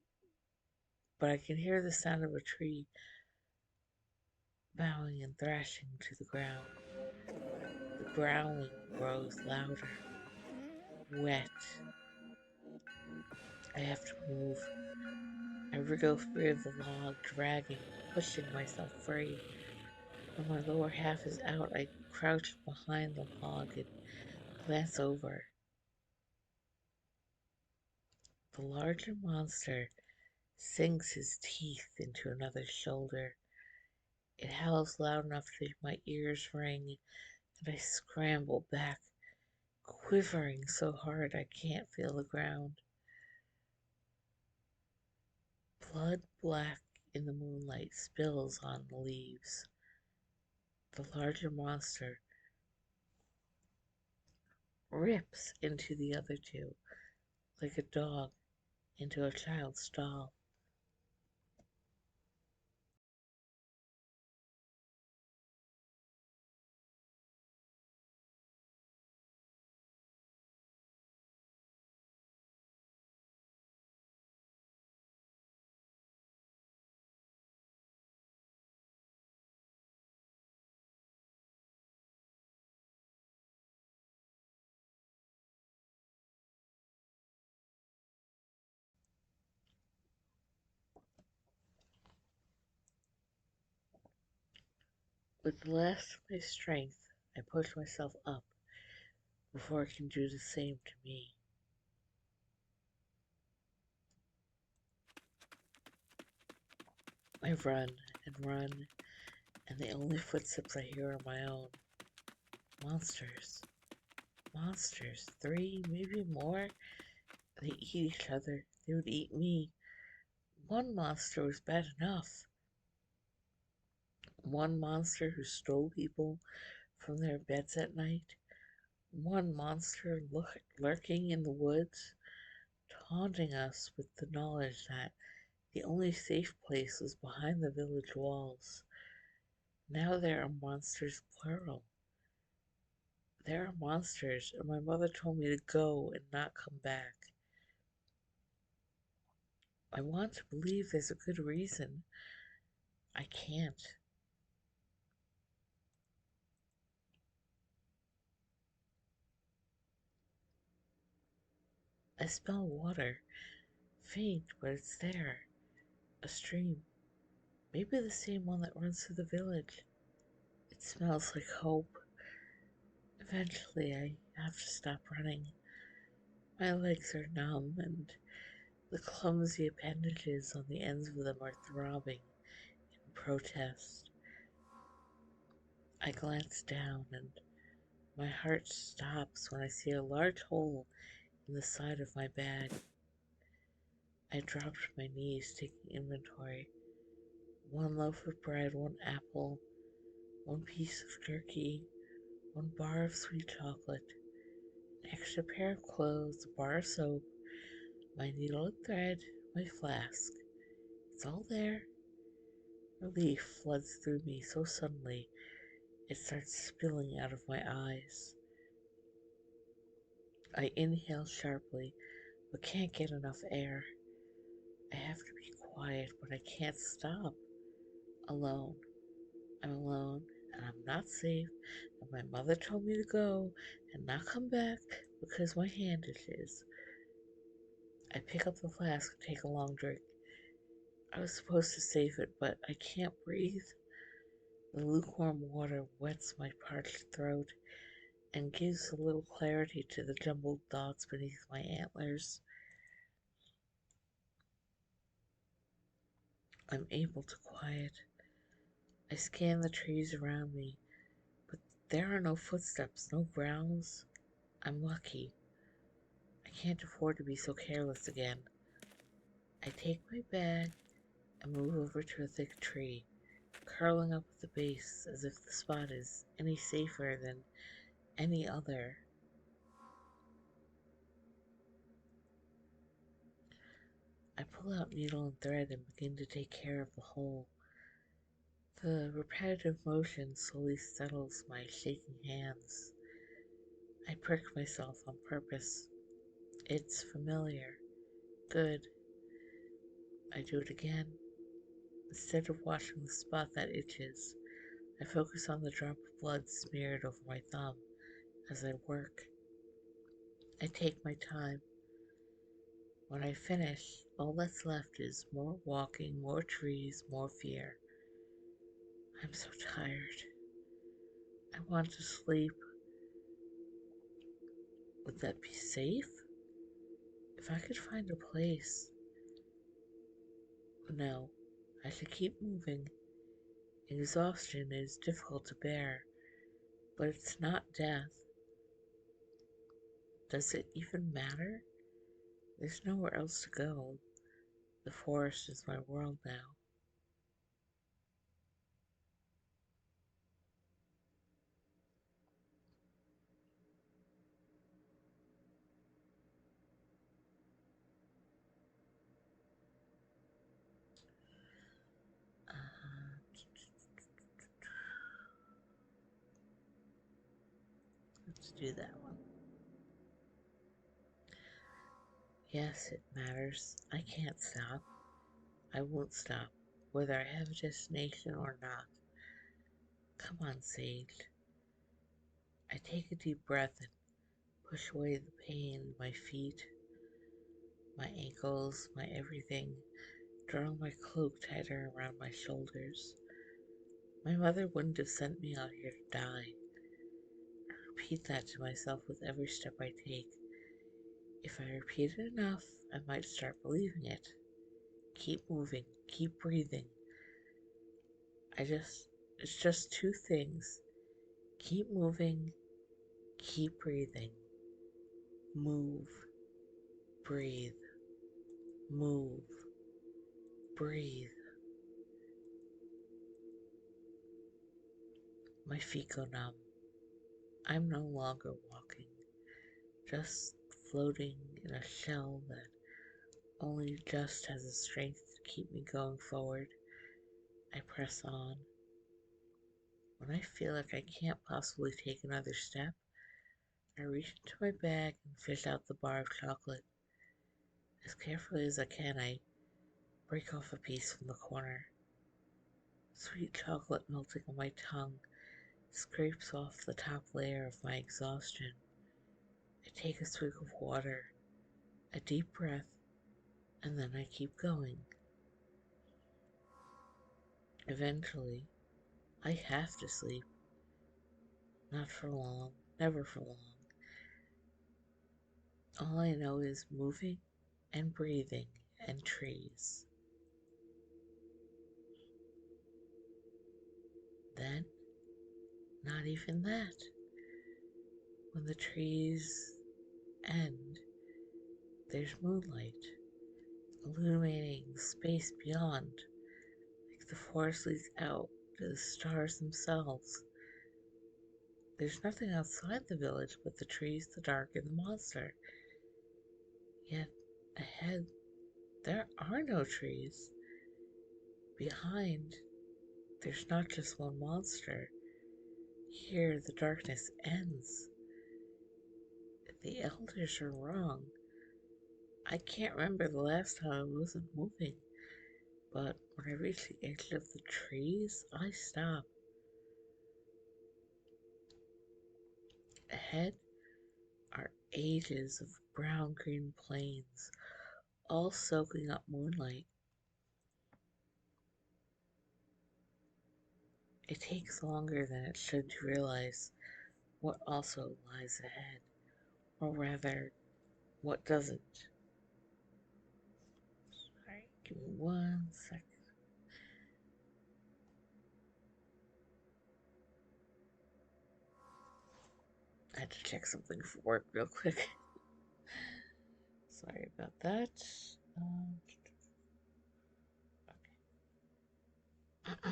But I can hear the sound of a tree bowing and thrashing to the ground. The growling grows louder. Wet. I have to move. I wriggle free of the log, dragging, pushing myself free. When my lower half is out, I crouch behind the log and glance over. The larger monster sinks his teeth into another's shoulder. It howls loud enough to make my ears ring, and I scramble back, quivering so hard I can't feel the ground. Blood black in the moonlight spills on the leaves. The larger monster rips into the other two like a dog into a child's doll. With the last of my strength, I push myself up before it can do the same to me. I run and run, and the only footsteps I hear are my own. Monsters. Monsters. Three, maybe more. They eat each other. They would eat me. One monster was bad enough. One monster who stole people from their beds at night. One monster lurking in the woods, taunting us with the knowledge that the only safe place was behind the village walls. Now there are monsters plural. There are monsters, and my mother told me to go and not come back. I want to believe there's a good reason. I can't. I smell water. Faint, but it's there. A stream. Maybe the same one that runs through the village. It smells like hope. Eventually, I have to stop running. My legs are numb, and the clumsy appendages on the ends of them are throbbing in protest. I glance down, and my heart stops when I see a large hole in the side of my bag. I drop to my knees, taking inventory. One loaf of bread, one apple, one piece of turkey, one bar of sweet chocolate, an extra pair of clothes, a bar of soap, my needle and thread, my flask. It's all there. Relief floods through me so suddenly it starts spilling out of my eyes. I inhale sharply, but can't get enough air. I have to be quiet, but I can't stop. Alone. I'm alone, and I'm not safe, and my mother told me to go and not come back because my hand itches. I pick up the flask and take a long drink. I was supposed to save it, but I can't breathe. The lukewarm water wets my parched throat and gives a little clarity to the jumbled thoughts beneath my antlers. I'm able to quiet. I scan the trees around me, but there are no footsteps, no growls. I'm lucky. I can't afford to be so careless again. I take my bag and move over to a thick tree, curling up at the base as if the spot is any safer than any other. I pull out needle and thread and begin to take care of the hole. The repetitive motion slowly settles my shaking hands. I prick myself on purpose. It's familiar. Good. I do it again. Instead of watching the spot that itches, I focus on the drop of blood smeared over my thumb as I work. I take my time. When I finish, all that's left is more walking, more trees, more fear. I'm so tired. I want to sleep. Would that be safe? If I could find a place. No, I should keep moving. Exhaustion is difficult to bear, but it's not death. Does it even matter? There's nowhere else to go. The forest is my world now. Uh, let's do that one. Yes, it matters. I can't stop. I won't stop, whether I have a destination or not. Come on, Sage. I take a deep breath and push away the pain in my feet, my ankles, my everything, drawing my cloak tighter around my shoulders. My mother wouldn't have sent me out here to die. I repeat that to myself with every step I take. If I repeat it enough, I might start believing it. Keep moving, keep breathing. It's just two things. Keep moving, keep breathing. Move, breathe, move, breathe. My feet go numb. I'm no longer walking, just floating in a shell that only just has the strength to keep me going forward. I press on. When I feel like I can't possibly take another step, I reach into my bag and fish out the bar of chocolate. As carefully as I can, I break off a piece from the corner. Sweet chocolate melting on my tongue scrapes off the top layer of my exhaustion. I take a swig of water, a deep breath, and then I keep going. Eventually, I have to sleep. Not for long, never for long. All I know is moving and breathing and trees. Then, not even that. When the trees end, there's moonlight, illuminating space beyond, like the forest leads out to the stars themselves. There's nothing outside the village but the trees, the dark, and the monster. Yet, ahead, there are no trees. Behind, there's not just one monster. Here, the darkness ends. The elders are wrong. I can't remember the last time I wasn't moving, but when I reach the edge of the trees, I stop. Ahead are ages of brown green plains, all soaking up moonlight. It takes longer than it should to realize what also lies ahead, or rather, what doesn't. Alright, give me 1 second. I had to check something for work real quick. Sorry about that. Um, okay.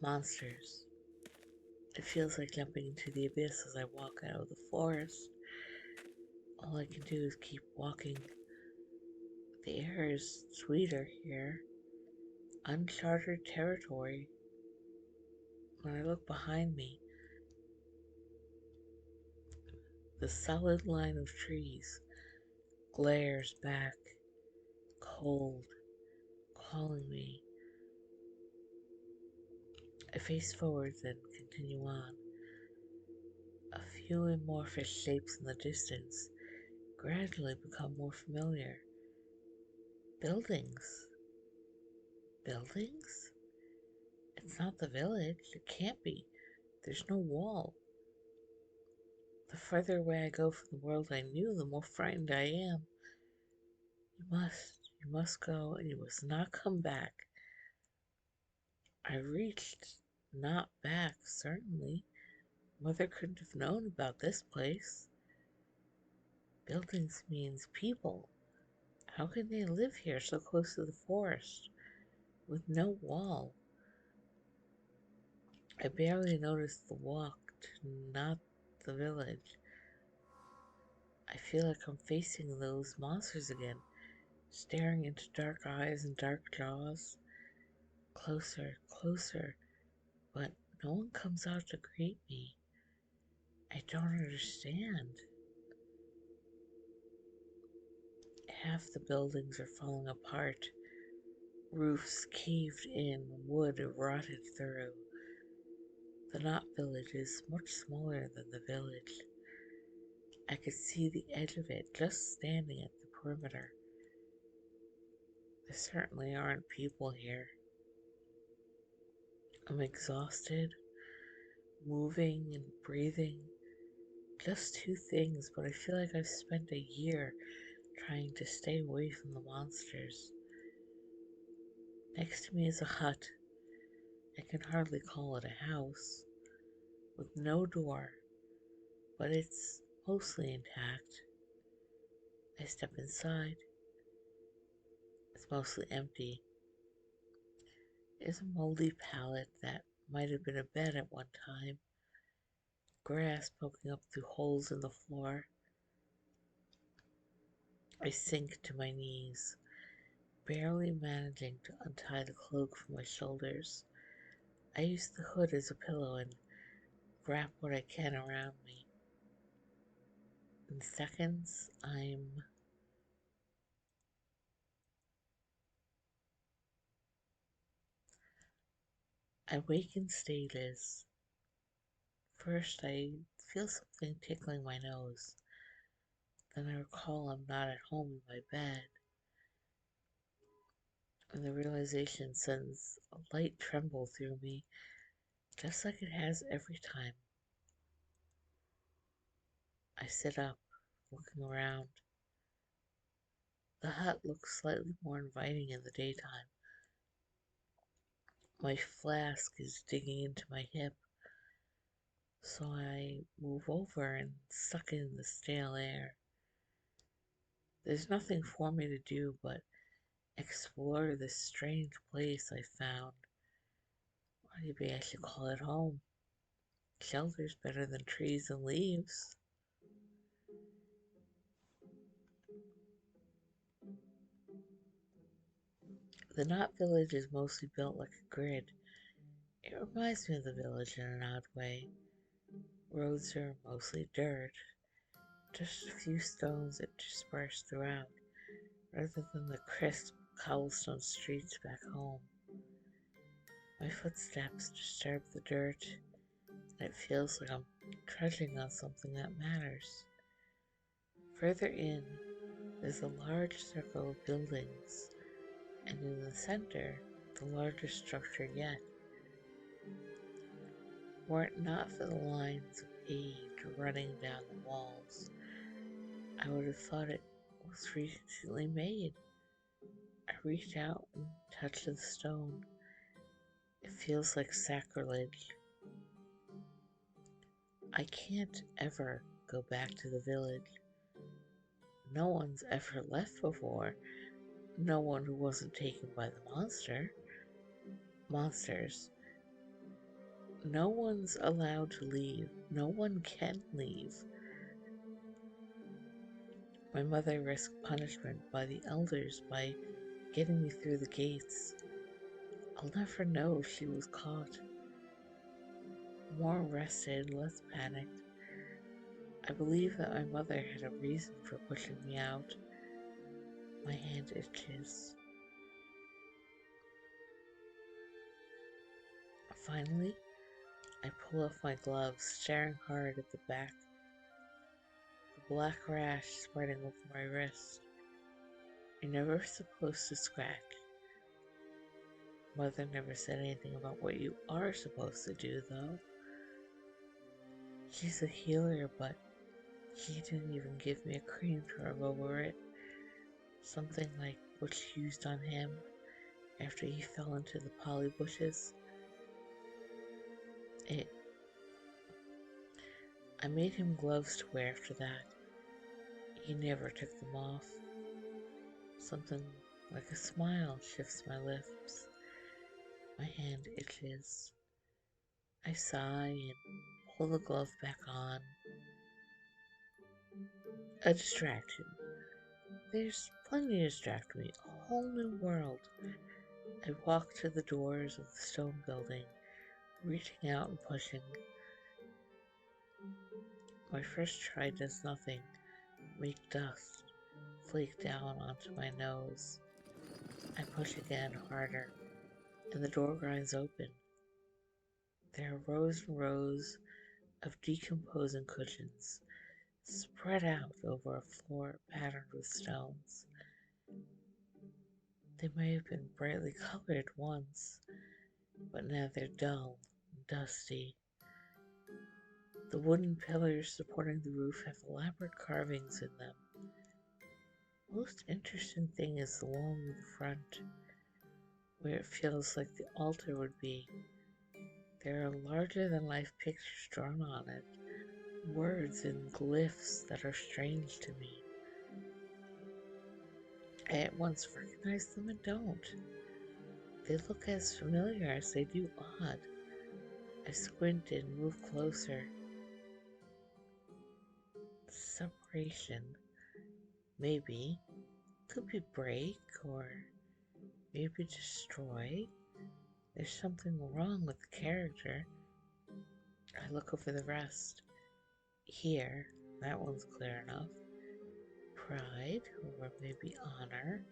Monsters. It feels like jumping into the abyss as I walk out of the forest. All I can do is keep walking. The air is sweeter here. Uncharted territory. When I look behind me, the solid line of trees glares back, cold, calling me. I face forwards and continue on. A few amorphous shapes in the distance gradually become more familiar. Buildings. Buildings? It's not the village. It can't be. There's no wall. The further away I go from the world I knew, the more frightened I am. You must go, and you must not come back. I reached not back, certainly. Mother couldn't have known about this place. Buildings means people. How can they live here so close to the forest, with no wall? I barely noticed the walk to not the village. I feel like I'm facing those monsters again, staring into dark eyes and dark jaws. Closer, closer, but no one comes out to greet me. I don't understand. Half the buildings are falling apart, roofs caved in, wood rotted through. The Knot Village is much smaller than the village. I could see the edge of it just standing at the perimeter. There certainly aren't people here. I'm exhausted, moving and breathing. Just two things, but I feel like I've spent a year trying to stay away from the monsters. Next to me is a hut. I can hardly call it a house, with no door, but it's mostly intact. I step inside. It's mostly empty. There's a moldy pallet that might have been a bed at one time, grass poking up through holes in the floor. I sink to my knees, barely managing to untie the cloak from my shoulders. I use the hood as a pillow and wrap what I can around me. In seconds, I wake in stages. First, I feel something tickling my nose. Then I recall I'm not at home in my bed, and the realization sends a light tremble through me, just like it has every time. I sit up, looking around. The hut looks slightly more inviting in the daytime. My flask is digging into my hip, so I move over and suck in the stale air. There's nothing for me to do but explore this strange place I found. Or maybe I should call it home. Shelter's better than trees and leaves. The knot village is mostly built like a grid. It reminds me of the village in an odd way. Roads are mostly dirt, just a few stones interspersed throughout, rather than the crisp cobblestone streets back home. My footsteps disturb the dirt, and it feels like I'm trudging on something that matters. Further in, there's a large circle of buildings, and in the center, the largest structure yet. Were it not for the lines of age running down the walls, I would have thought it was recently made. I reach out and touch the stone. It feels like sacrilege. I can't ever go back to the village. No one's ever left before. No one who wasn't taken by the monsters. No one's allowed to leave. No one can leave. My mother risked punishment by the elders by getting me through the gates. I'll never know if she was caught. More rested, less panicked. I believe that my mother had a reason for pushing me out. My hand itches. Finally, I pull off my gloves, staring hard at the back, the black rash spreading over my wrist. You're never supposed to scratch. Mother never said anything about what you are supposed to do, though. She's a healer, but she didn't even give me a cream to rub over it. Something like what she used on him after he fell into the poly bushes. I made him gloves to wear after that. He never took them off. Something like a smile shifts my lips. My hand itches. I sigh and pull the glove back on. A distraction. There's plenty to distract me. A whole new world. I walk to the doors of the stone building, reaching out and pushing. My first try does nothing. Make dust flake down onto my nose. I push again, harder, and the door grinds open. There are rows and rows of decomposing cushions spread out over a floor patterned with stones. They may have been brightly colored once, but now they're dull and dusty. The wooden pillars supporting the roof have elaborate carvings in them. Most interesting thing is the wall in the front, where it feels like the altar would be. There are larger than life pictures drawn on it, words and glyphs that are strange to me. I at once recognize them and don't. They look as familiar as they do odd. I squint and move closer. Separation. Maybe. Could be break or maybe destroy. There's something wrong with the character. I look over the rest. Here, that one's clear enough. Pride, or maybe honor,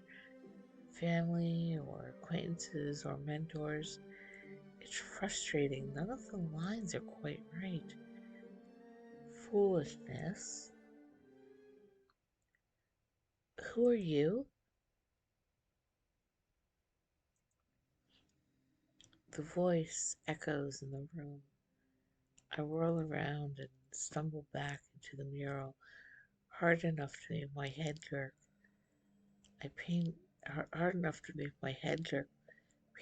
family, or acquaintances, or mentors. It's frustrating. None of the lines are quite right. Foolishness. Who are you? The voice echoes in the room. I whirl around and stumble back into the mural, hard enough to make my head jerk. I pain hard enough to make my head jerk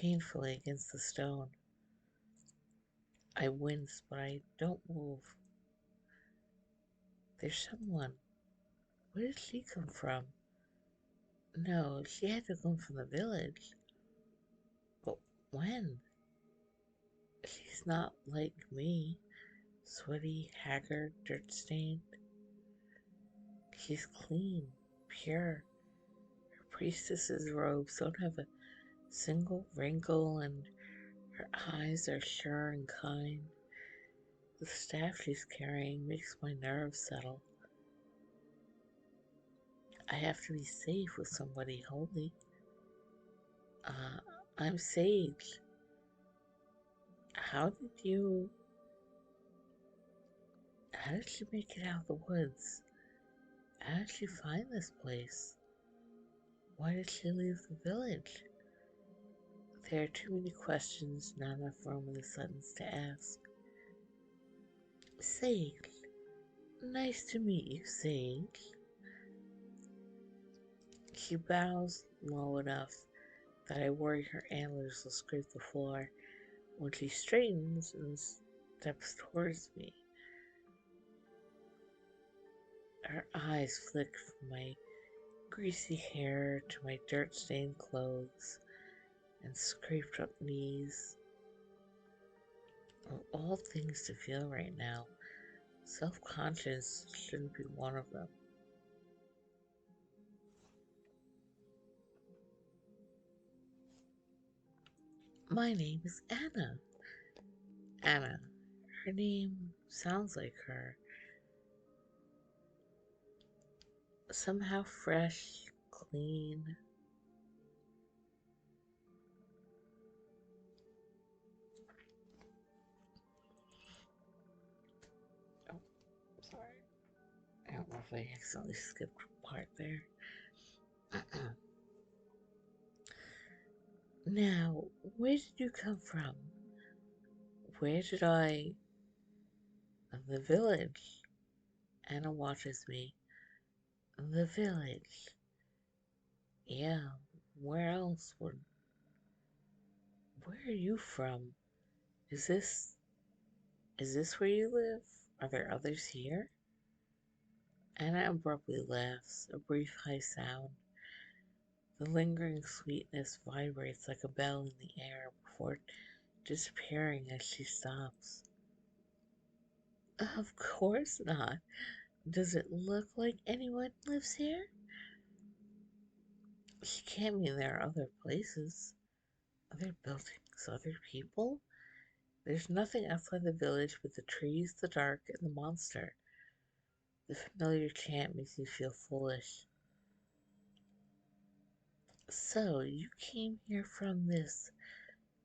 painfully against the stone. I wince, but I don't move. There's someone. Where did she come from? No, she had to come from the village. But when? She's not like me. Sweaty, haggard, dirt stained. She's clean, pure. Her priestess's robes don't have a single wrinkle, and her eyes are sure and kind. The staff she's carrying makes my nerves settle. I have to be safe with somebody holy. Uh, I'm Sage. How did you... How did she make it out of the woods? How did she find this place? Why did she leave the village? There are too many questions, not enough room in the sentence to ask. Sage. Nice to meet you, Sage. She bows low enough that I worry her antlers will scrape the floor when she straightens and steps towards me. Her eyes flick from my greasy hair to my dirt-stained clothes and scraped up knees. Of all things to feel right now, self-conscious shouldn't be one of them. My name is Anna. Anna. Her name sounds like her. Somehow fresh, clean. Oh, sorry. I don't know if I accidentally skipped a part there. Now, where did you come from? Where did I... The village. Anna watches me. The village. Yeah, where else would... Where are you from? Is this... Is this where you live? Are there others here? Anna abruptly laughs, a brief high sound. The lingering sweetness vibrates like a bell in the air before disappearing as she stops. Of course not. Does it look like anyone lives here? She can't mean there are other places, other buildings, other people. There's nothing outside the village but the trees, the dark, and the monster. The familiar chant makes me feel foolish. So, you came here from this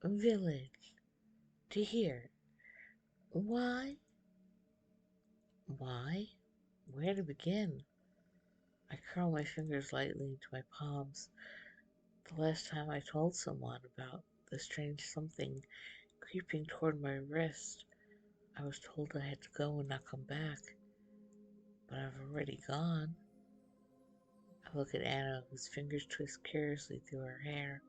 village to here. Why? Why? Where to begin? I curl my fingers lightly into my palms. The last time I told someone about the strange something creeping toward my wrist, I was told I had to go and not come back. But I've already gone. I look at Anna, whose fingers twist curiously through her hair.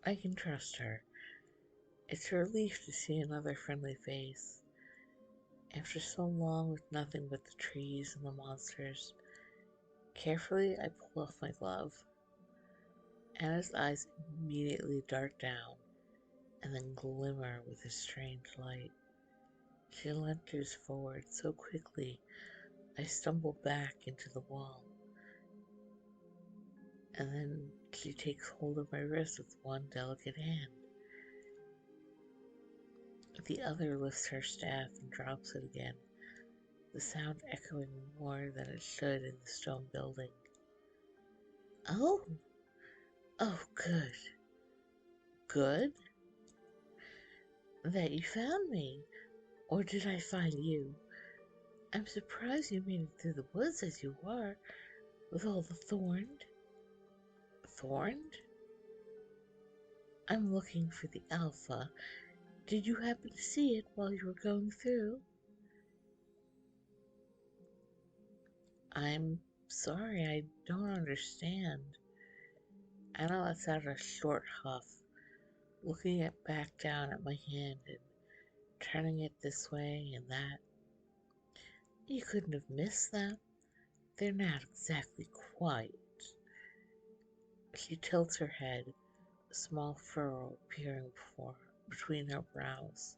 I can trust her. It's a relief to see another friendly face. After so long with nothing but the trees and the monsters, carefully I pull off my glove. Anna's eyes immediately dart down and then glimmer with a strange light. She lunges forward so quickly I stumble back into the wall. And then She takes hold of my wrist with one delicate hand. The other lifts her staff and drops it again, the sound echoing more than it should in the stone building. Oh, oh, good. Good? That you found me. Or did I find you? I'm surprised you made it through the woods as you are, with all the thorned. Thorned? I'm looking for the Alpha. Did you happen to see it while you were going through? I'm sorry, I don't understand. Anna lets out a short huff, looking it back down at my hand and turning it this way and that. You couldn't have missed them. They're not exactly quiet. She tilts her head, a small furrow appearing between her brows.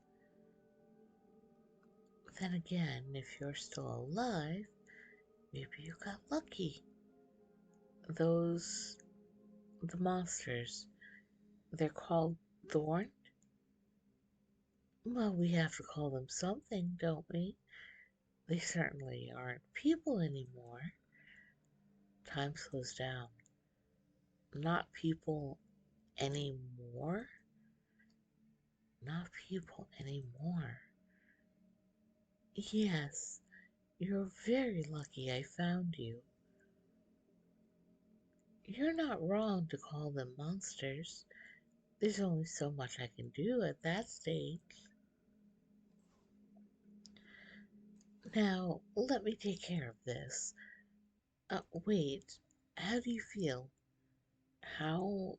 Then again, if you're still alive, maybe you got lucky. The monsters, they're called Thorn? Well, we have to call them something, don't we? They certainly aren't people anymore. Time slows down. Not people anymore? Not people anymore. Yes, you're very lucky I found you. You're not wrong to call them monsters. There's only so much I can do at that stage. Now, let me take care of this. Wait, how do you feel? How?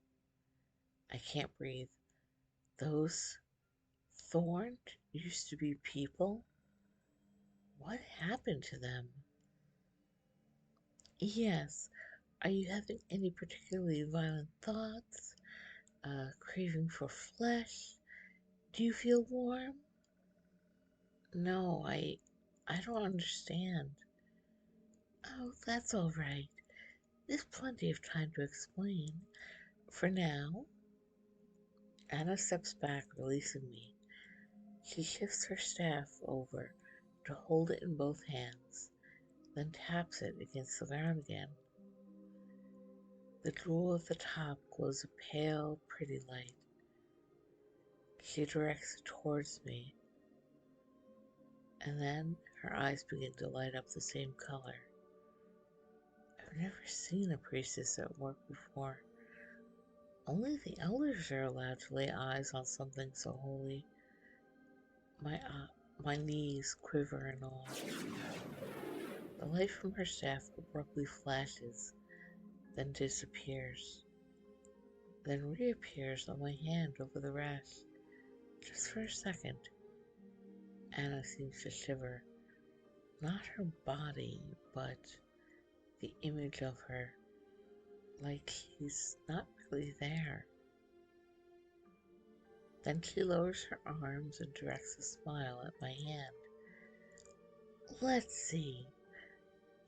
I can't breathe. Those thorned used to be people? What happened to them? Yes. Are you having any particularly violent thoughts? Craving for flesh? Do you feel warm? No, I don't understand. Oh, that's all right. There's plenty of time to explain. For now, Anna steps back, releasing me. She shifts her staff over to hold it in both hands, then taps it against the ground again. The jewel at the top glows a pale, pretty light. She directs it towards me, and then her eyes begin to light up the same color. I've never seen a priestess at work before. Only the elders are allowed to lay eyes on something so holy. My knees quiver in awe. The light from her staff abruptly flashes, then disappears, then reappears on my hand over the rest. Just for a second, Anna seems to shiver. Not her body, but the image of her, like she's not really there. Then she lowers her arms and directs a smile at my hand. Let's see.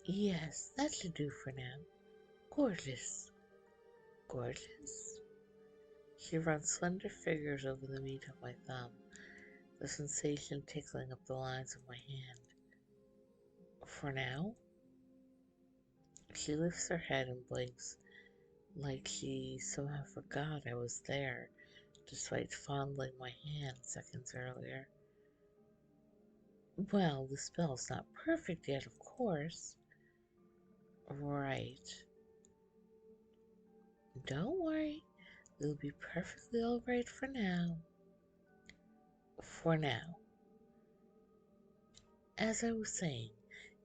Yes, that should do for now. Gorgeous. Gorgeous? She runs slender fingers over the meat of my thumb, the sensation tickling up the lines of my hand. For now? She lifts her head and blinks, like she somehow forgot I was there, despite fondling my hand seconds earlier. Well, the spell's not perfect yet, of course. Right. Don't worry, it'll be perfectly alright for now. For now. As I was saying,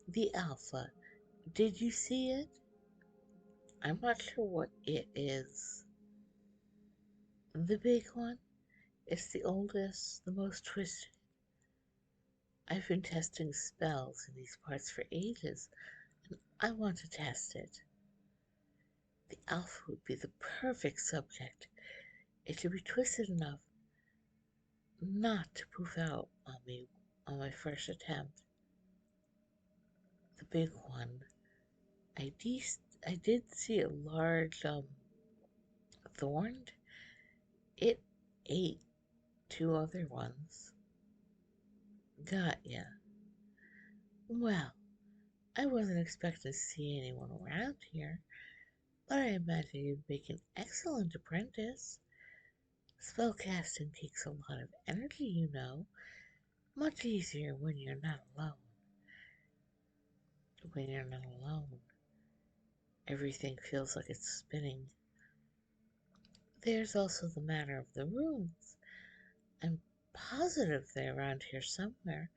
the Alpha, did you see it? I'm not sure what it is. The big one? It's the oldest, the most twisted. I've been testing spells in these parts for ages, and I want to test it. The Alpha would be the perfect subject. It should be twisted enough not to poof out on me on my first attempt. The big one. I did see a large, Thorned? It ate two other ones. Got ya. Well, I wasn't expecting to see anyone around here, but I imagine you'd make an excellent apprentice. Spellcasting takes a lot of energy, you know. Much easier when you're not alone. When you're not alone, everything feels like it's spinning. There's also the matter of the runes. I'm positive they're around here somewhere,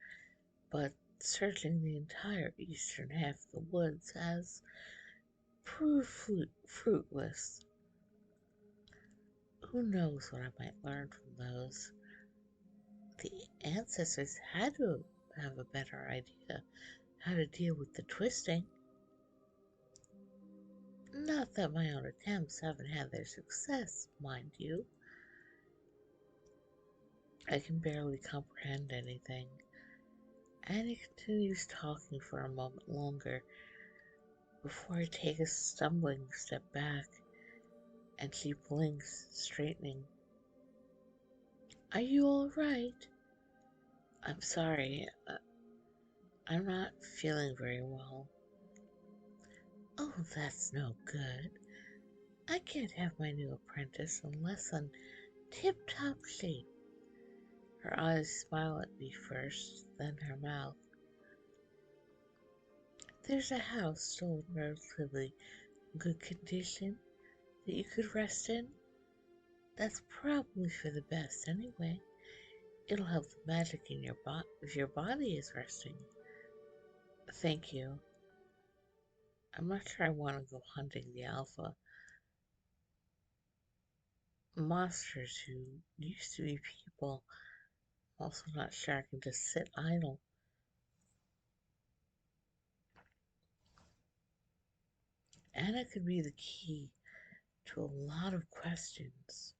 but searching the entire eastern half of the woods has proved fruitless. Who knows what I might learn from those? The ancestors had to have a better idea how to deal with the twisting. Not that my own attempts haven't had their success, mind you. I can barely comprehend anything. And he continues talking for a moment longer before I take a stumbling step back and she blinks, straightening. Are you all right? I'm sorry, I'm not feeling very well. Oh, that's no good. I can't have my new apprentice unless in tip-top shape. Her eyes smile at me first, then her mouth. There's a house still in relatively good condition that you could rest in. That's probably for the best anyway. It'll help the magic in your body if your body is resting. Thank you. I'm not sure I want to go hunting the alpha monsters who used to be people. I'm also not sure I can just sit idle. Anna could be the key to a lot of questions.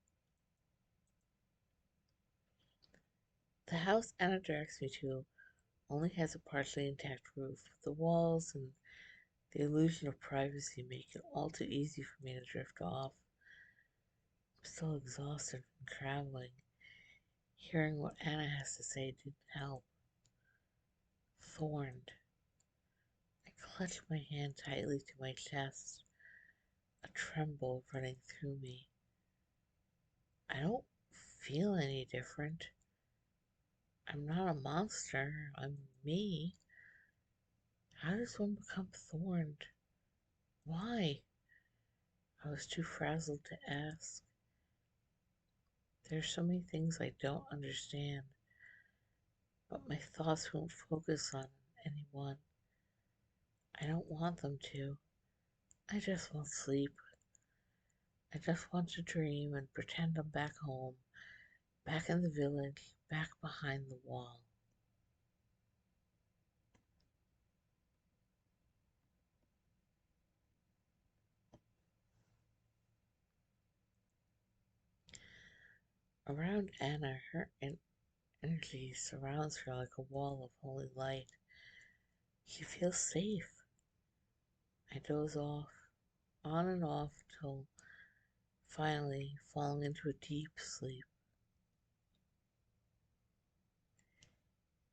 The house Anna directs me to only has a partially intact roof. The walls and the illusion of privacy make it all too easy for me to drift off. I'm still exhausted from traveling. Hearing what Anna has to say didn't help. Thorned. I clutch my hand tightly to my chest, a tremble running through me. I don't feel any different. I'm not a monster. I'm me. How does one become thorned? Why? I was too frazzled to ask. There are so many things I don't understand, but my thoughts won't focus on any one. I don't want them to. I just want sleep. I just want to dream and pretend I'm back home, back in the village, back behind the wall. Around Anna, her energy surrounds her like a wall of holy light. She feels safe. I doze off, on and off, till finally falling into a deep sleep.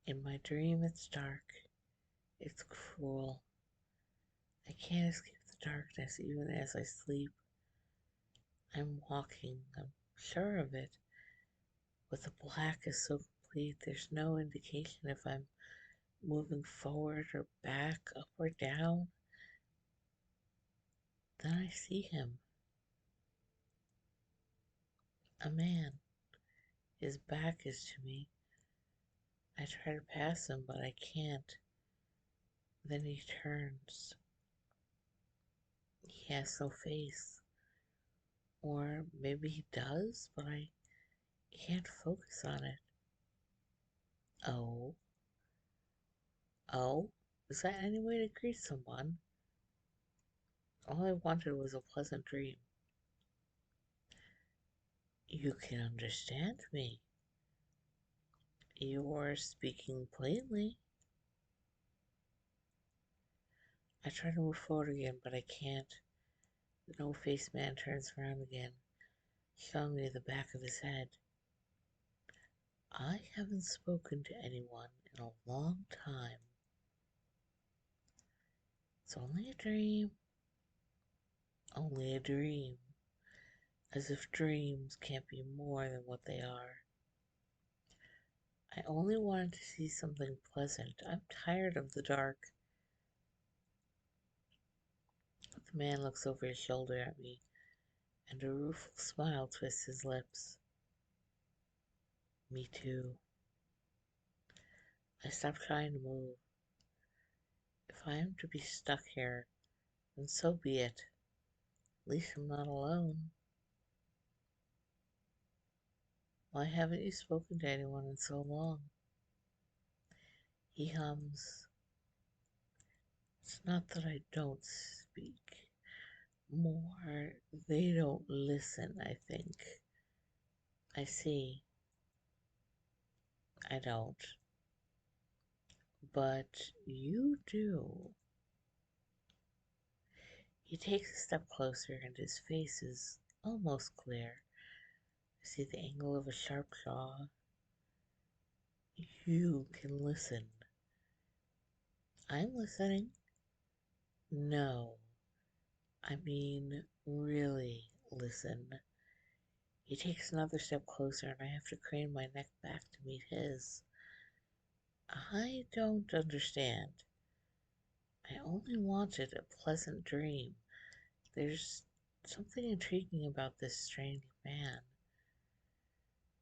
In my dream, it's dark. It's cruel. I can't escape the darkness even as I sleep. I'm walking, I'm sure of it, but the black is so complete there's no indication if I'm moving forward or back, up or down. Then I see him, a man. His back is to me. I try to pass him, but I can't. Then he turns. He has no face. Or maybe he does, but I can't focus on it. Oh, oh, is that any way to greet someone? All I wanted was a pleasant dream. You can understand me. You're speaking plainly. I try to move forward again, but I can't. The no-faced man turns around again. showing me the back of his head. I haven't spoken to anyone in a long time. It's only a dream, only a dream, as if dreams can't be more than what they are. I only wanted to see something pleasant. I'm tired of the dark. The man looks over his shoulder at me, and a rueful smile twists his lips. Me too. I stop trying to move. If I am to be stuck here, then so be it. At least I'm not alone. Why haven't you spoken to anyone in so long? He hums. It's not that I don't speak. More, they don't listen, I think. I see. I don't. But you do. He takes a step closer and his face is almost clear. I see the angle of a sharp jaw. You can listen. I'm listening. No, I mean really listen. He takes another step closer and I have to crane my neck back to meet his. I don't understand. I only wanted a pleasant dream. There's something intriguing about this strange man.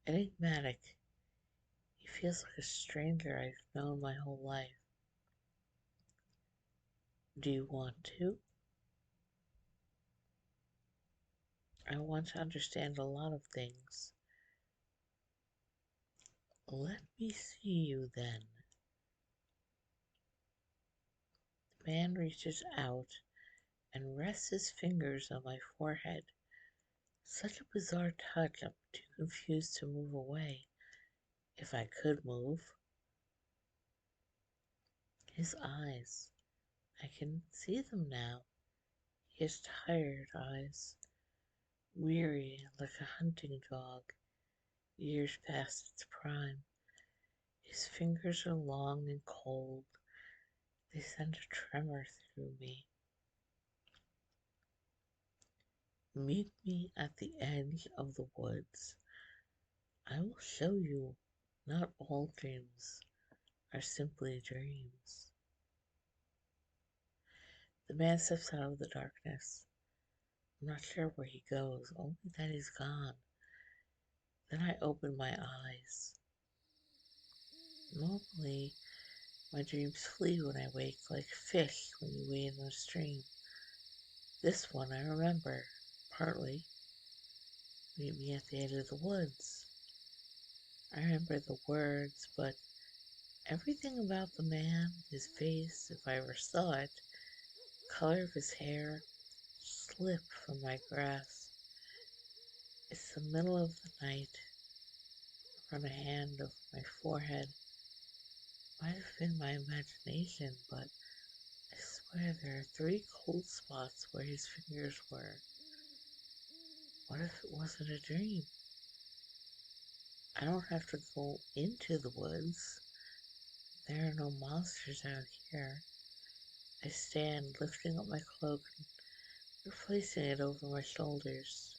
Enigmatic. He feels like a stranger I've known my whole life. Do you want to? I want to understand a lot of things. Let me see you then. The man reaches out and rests his fingers on my forehead. Such a bizarre touch, I'm too confused to move away. If I could move. His eyes. I can see them now. He has tired eyes, weary like a hunting dog, years past its prime. His fingers are long and cold. They send a tremor through me. Meet me at the edge of the woods. I will show you not all dreams are simply dreams. The man steps out of the darkness. I'm not sure where he goes, only that he's gone. Then I open my eyes. Normally, my dreams flee when I wake like fish when you wade in a stream. This one I remember, partly. Meet me at the edge of the woods. I remember the words, but everything about the man, his face, if I ever saw it, color of his hair, slipped from my grasp. It's the middle of the night. I run a hand over my forehead. Might have been my imagination, but I swear there are 3 cold spots where his fingers were. What if it wasn't a dream? I don't have to go into the woods. There are no monsters out here. I stand, lifting up my cloak and replacing it over my shoulders.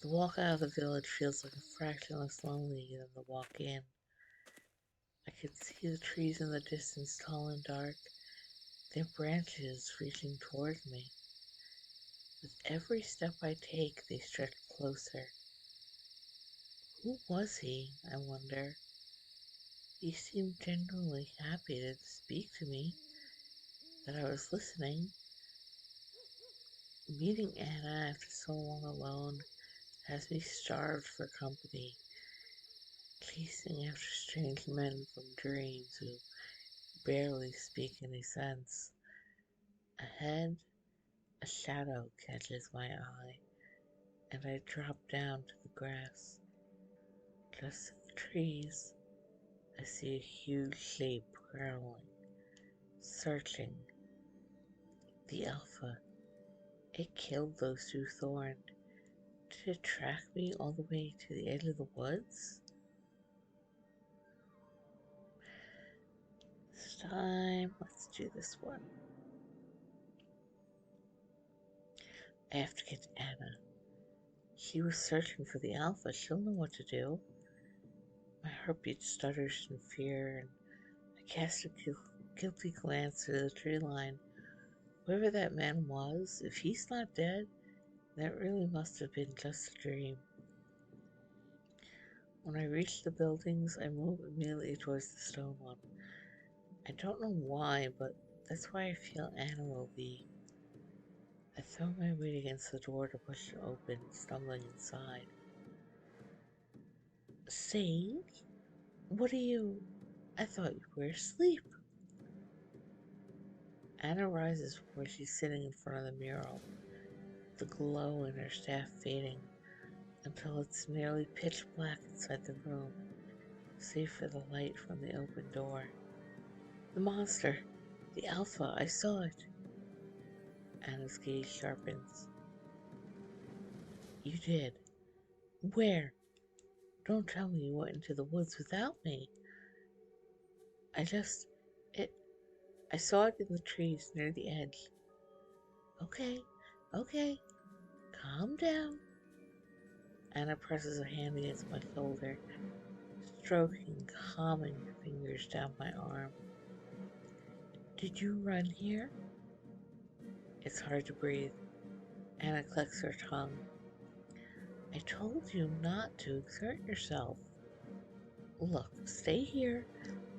The walk out of the village feels like a fraction less lonely than the walk in. I can see the trees in the distance, tall and dark, their branches reaching toward me. With every step I take, they stretch closer. Who was he, I wonder? He seemed genuinely happy to speak to me, that I was listening. Meeting Anna after so long alone has me starved for company, chasing after strange men from dreams who barely speak any sense. Ahead, a shadow catches my eye, and I drop down to the grass. Just in the trees, I see a huge shape growling, searching. The alpha. It killed those two thorns. Did it track me all the way to the edge of the woods? This time, let's do this one. I have to get to Anna. She was searching for the alpha. She'll know what to do. My heartbeat stutters in fear, and I cast a guilty glance through the tree line. Whoever that man was, if he's not dead, that really must have been just a dream. When I reach the buildings, I move immediately towards the stone one. I don't know why, but that's where I feel Anna will be. I throw my weight against the door to push it open, stumbling inside. Sage? What are you? I thought you were asleep. Anna rises from where she's sitting in front of the mural, the glow in her staff fading until it's nearly pitch black inside the room, save for the light from the open door. The monster! The alpha! I saw it! Anna's gaze sharpens. You did. Where? Don't tell me you went into the woods without me. It, I saw it in the trees near the edge. Okay, okay, calm down. Anna presses a hand against my shoulder, stroking, calming her fingers down my arm. Did you run here? It's hard to breathe. Anna clicks her tongue. I told you not to exert yourself. Look, stay here.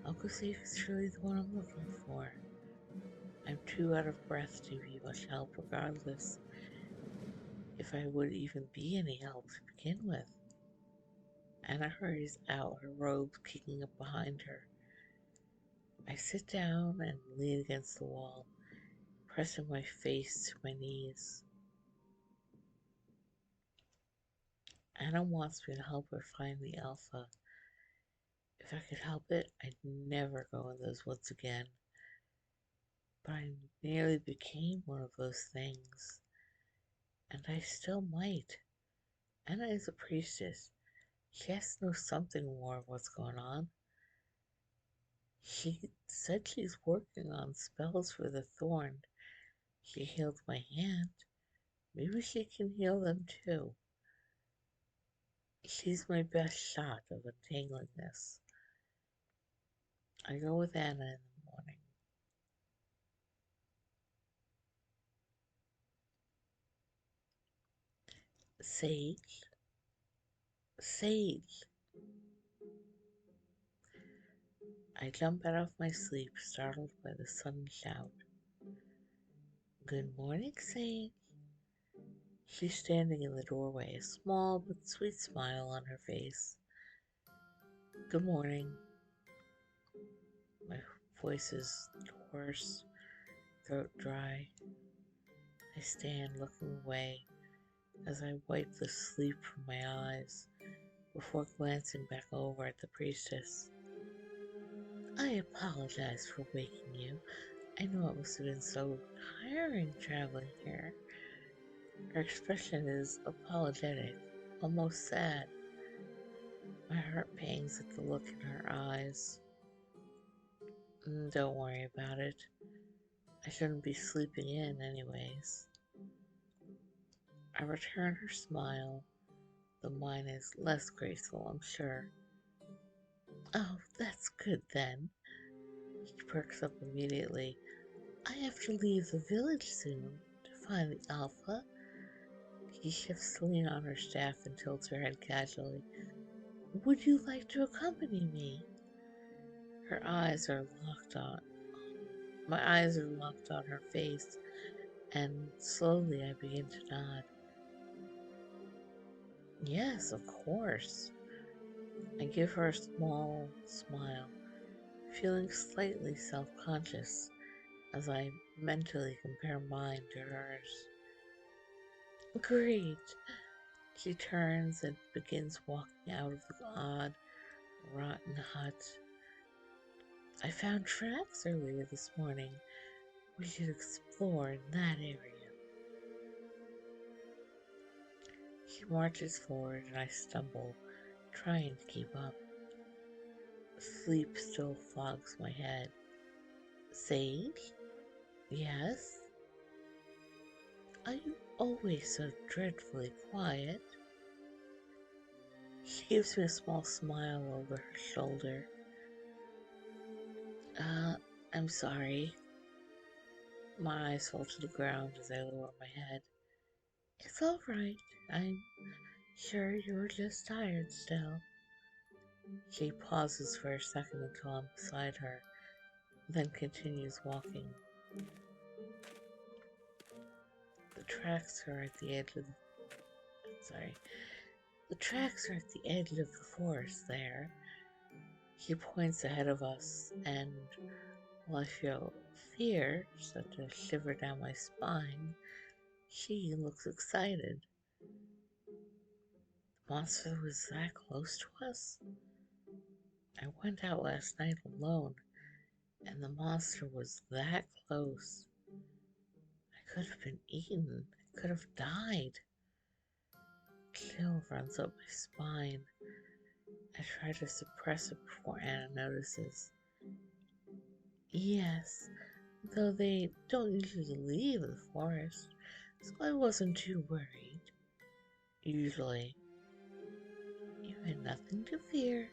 Uncle Safe is really the one I'm looking for. I'm too out of breath to be much help regardless, if I would even be any help to begin with. Anna hurries out, her robes kicking up behind her. I sit down and lean against the wall, pressing my face to my knees. Anna wants me to help her find the alpha. If I could help it, I'd never go in those woods again. But I nearly became one of those things, and I still might. Anna is a priestess. She has to know something more of what's going on. She said she's working on spells for the thorn. She healed my hand. Maybe she can heal them too. She's my best shot of untangling this. I go with Anna in the morning. Sage? Sage! I jump out of my sleep, startled by the sudden shout. Good morning, Sage. She's standing in the doorway, a small but sweet smile on her face. Good morning. My voice is hoarse, throat dry. I stand looking away as I wipe the sleep from my eyes before glancing back over at the priestess. I apologize for waking you. I know it must have been so tiring traveling here. Her expression is apologetic, almost sad. My heart pangs at the look in her eyes. Don't worry about it. I shouldn't be sleeping in anyways. I return her smile, though mine is less graceful, I'm sure. Oh, that's good then. She perks up immediately. I have to leave the village soon to find the alpha. She shifts to lean on her staff and tilts her head casually. Would you like to accompany me? Her eyes are locked on. My eyes are locked on her face, and slowly I begin to nod. Yes, of course. I give her a small smile, feeling slightly self-conscious as I mentally compare mine to hers. Great! She turns and begins walking out of the odd, rotten hut. I found tracks earlier this morning. We should explore in that area. He marches forward and I stumble, trying to keep up. Sleep still fogs my head. Sage? Yes? Are you always so dreadfully quiet? She gives me a small smile over her shoulder. Uh, I'm sorry. My eyes fall to the ground as I lower my head. It's all right. I'm sure you're just tired still. She pauses for a second until I'm beside her, then continues walking. The tracks are at the edge of the sorry. The tracks are at the edge of the forest there. He points ahead of us, and while I feel fear start to shiver down my spine, she looks excited. The monster was that close to us? I went out last night alone, and the monster was that close. I could have been eaten. I could have died. Chill runs up my spine. I try to suppress it before Anna notices. Yes, though they don't usually leave the forest, so I wasn't too worried. Usually, you had nothing to fear.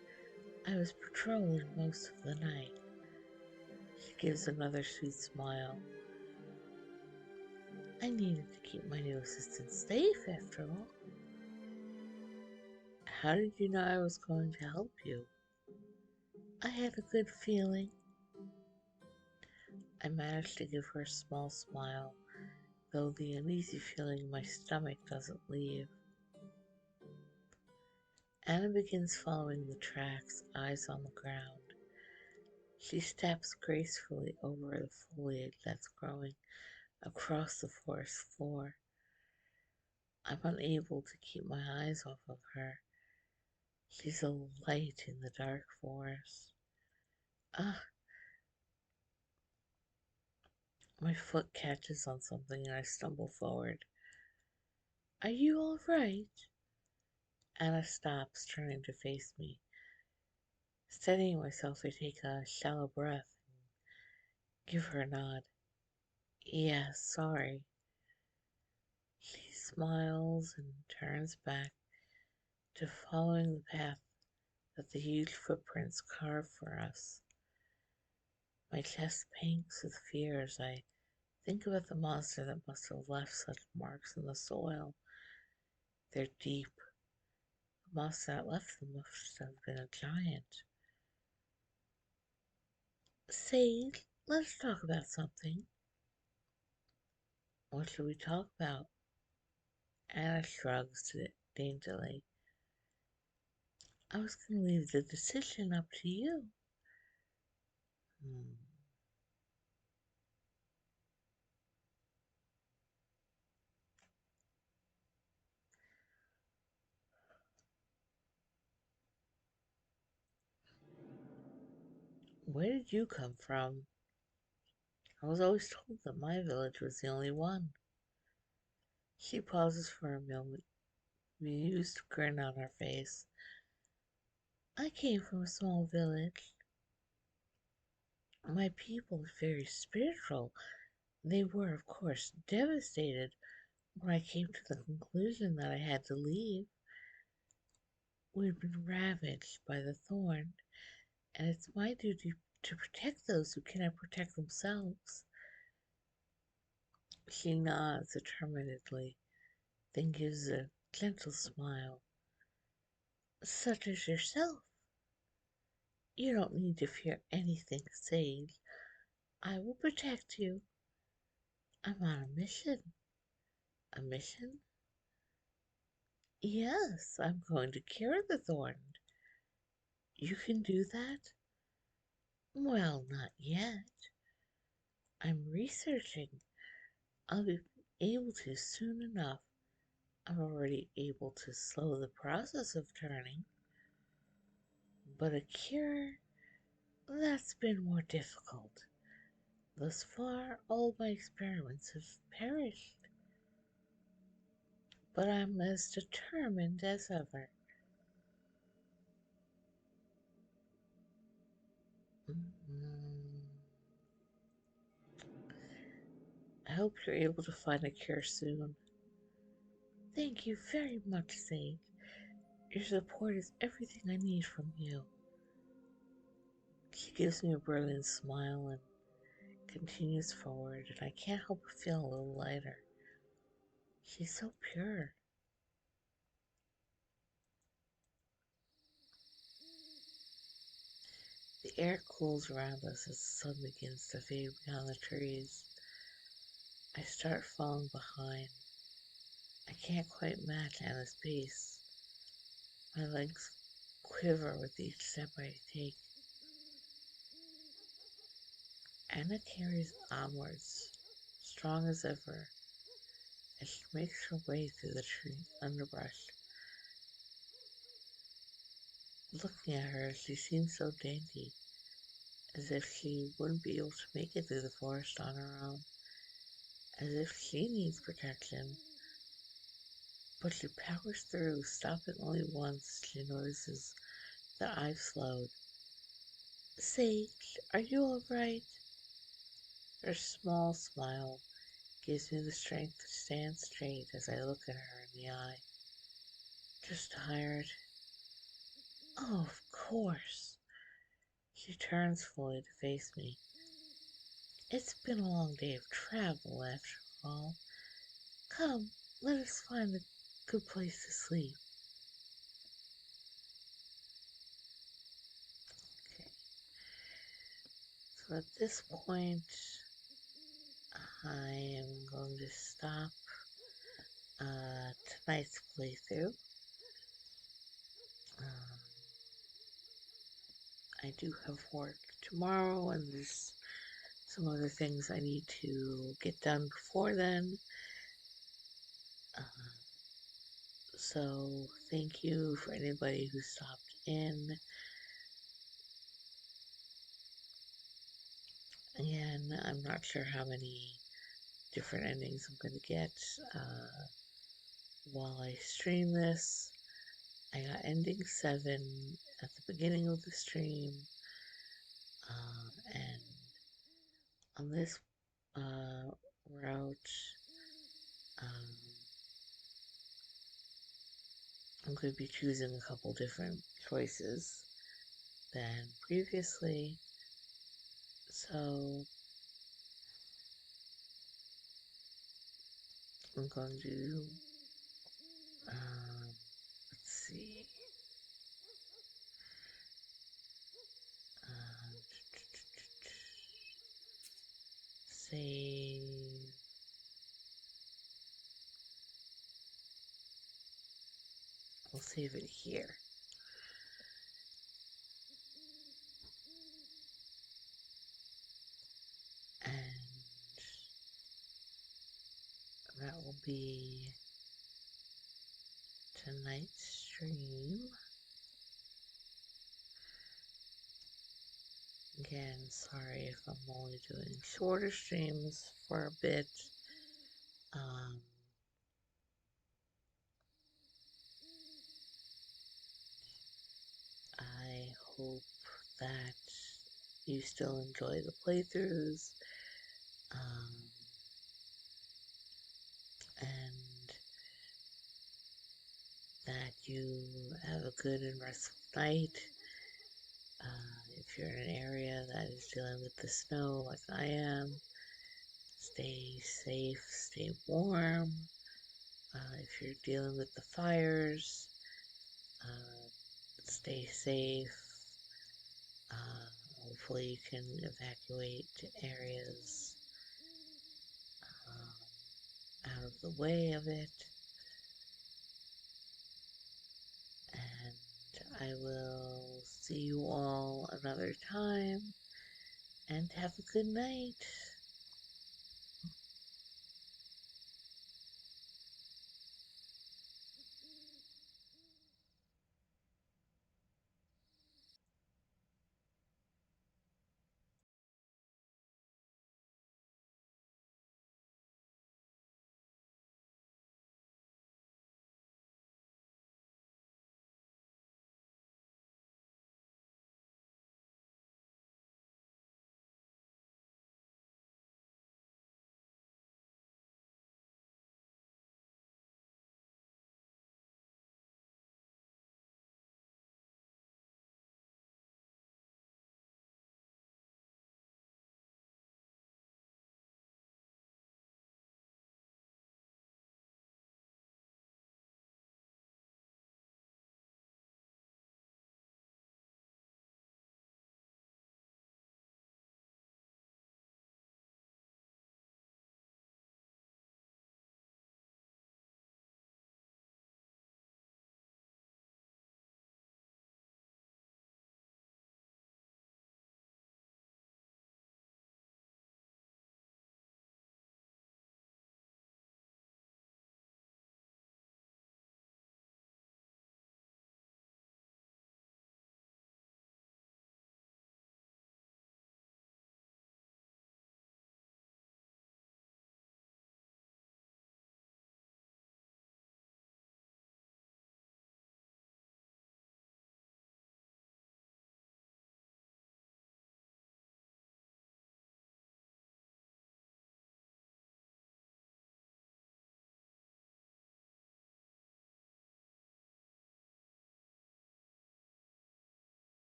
I was patrolling most of the night. She gives another sweet smile. I needed to keep my new assistant safe after all. How did you know I was going to help you? I had a good feeling. I managed to give her a small smile, though the uneasy feeling in my stomach doesn't leave. Anna begins following the tracks, eyes on the ground. She steps gracefully over the foliage that's growing across the forest floor. I'm unable to keep my eyes off of her. She's a light in the dark forest. Ah, my foot catches on something and I stumble forward. Are you all right? Anna stops, turning to face me. Steadying myself, I take a shallow breath and give her a nod. Yes, sorry. She smiles and turns back to following the path that the huge footprints carve for us. My chest pangs with fear as I think about the monster that must have left such marks in the soil. They're deep. The monster that left them must have been a giant. Sage, let's talk about something. What should we talk about? Anna shrugs daintily. I was going to leave the decision up to you. Hmm. Where did you come from? I was always told that my village was the only one. She pauses for a moment, amused grin on her face. I came from a small village. My people are very spiritual. They were, of course, devastated when I came to the conclusion that I had to leave. We'd been ravaged by the thorn, and it's my duty to protect those who cannot protect themselves. She nods determinedly, then gives a gentle smile. Such as yourself. You don't need to fear anything, Sage. I will protect you. I'm on a mission. A mission? Yes, I'm going to cure the thorn. You can do that? Well, not yet. I'm researching. I'll be able to soon enough. I'm already able to slow the process of turning. But a cure, that's been more difficult. Thus far, all my experiments have perished. but I'm as determined as ever. Mm, I hope you're able to find a cure soon. Thank you very much, Sage. Your support is everything I need from you. She gives me a brilliant smile and continues forward, and I can't help but feel a little lighter. She's so pure. The air cools around us as the sun begins to fade behind the trees. I start falling behind. I can't quite match Anna's pace. My legs quiver with each step I take. Anna carries onwards, strong as ever, as she makes her way through the tree underbrush. Looking at her, she seems so dainty, as if she wouldn't be able to make it through the forest on her own, as if she needs protection. But she powers through, stopping only once she notices that I've slowed. Sage, are you alright? Her small smile gives me the strength to stand straight as I look at her in the eye. Just tired. Oh, of course. She turns fully to face me. It's been a long day of travel, after all. Come, let us find a good place to sleep. Okay, so at this point, I am going to stop tonight's playthrough. Um, I do have work tomorrow, and there's some other things I need to get done before then. Uh, so, thank you for anybody who stopped in. Again, I'm not sure how many different endings I'm going to get while I stream this. I got ending 7 at the beginning of the stream, and on this route, um, I'm going to be choosing a couple different choices than previously. So I'm going to, let's see, um, save. We'll save it here. And that will be tonight's stream. Again, sorry if I'm only doing shorter streams for a bit. Um, I hope that you still enjoy the playthroughs, and that you have a good and restful night. If you're in an area that is dealing with the snow like I am, stay safe, stay warm. If you're dealing with the fires, uh, stay safe. Hopefully you can evacuate to areas out of the way of it. And I will see you all another time. And have a good night.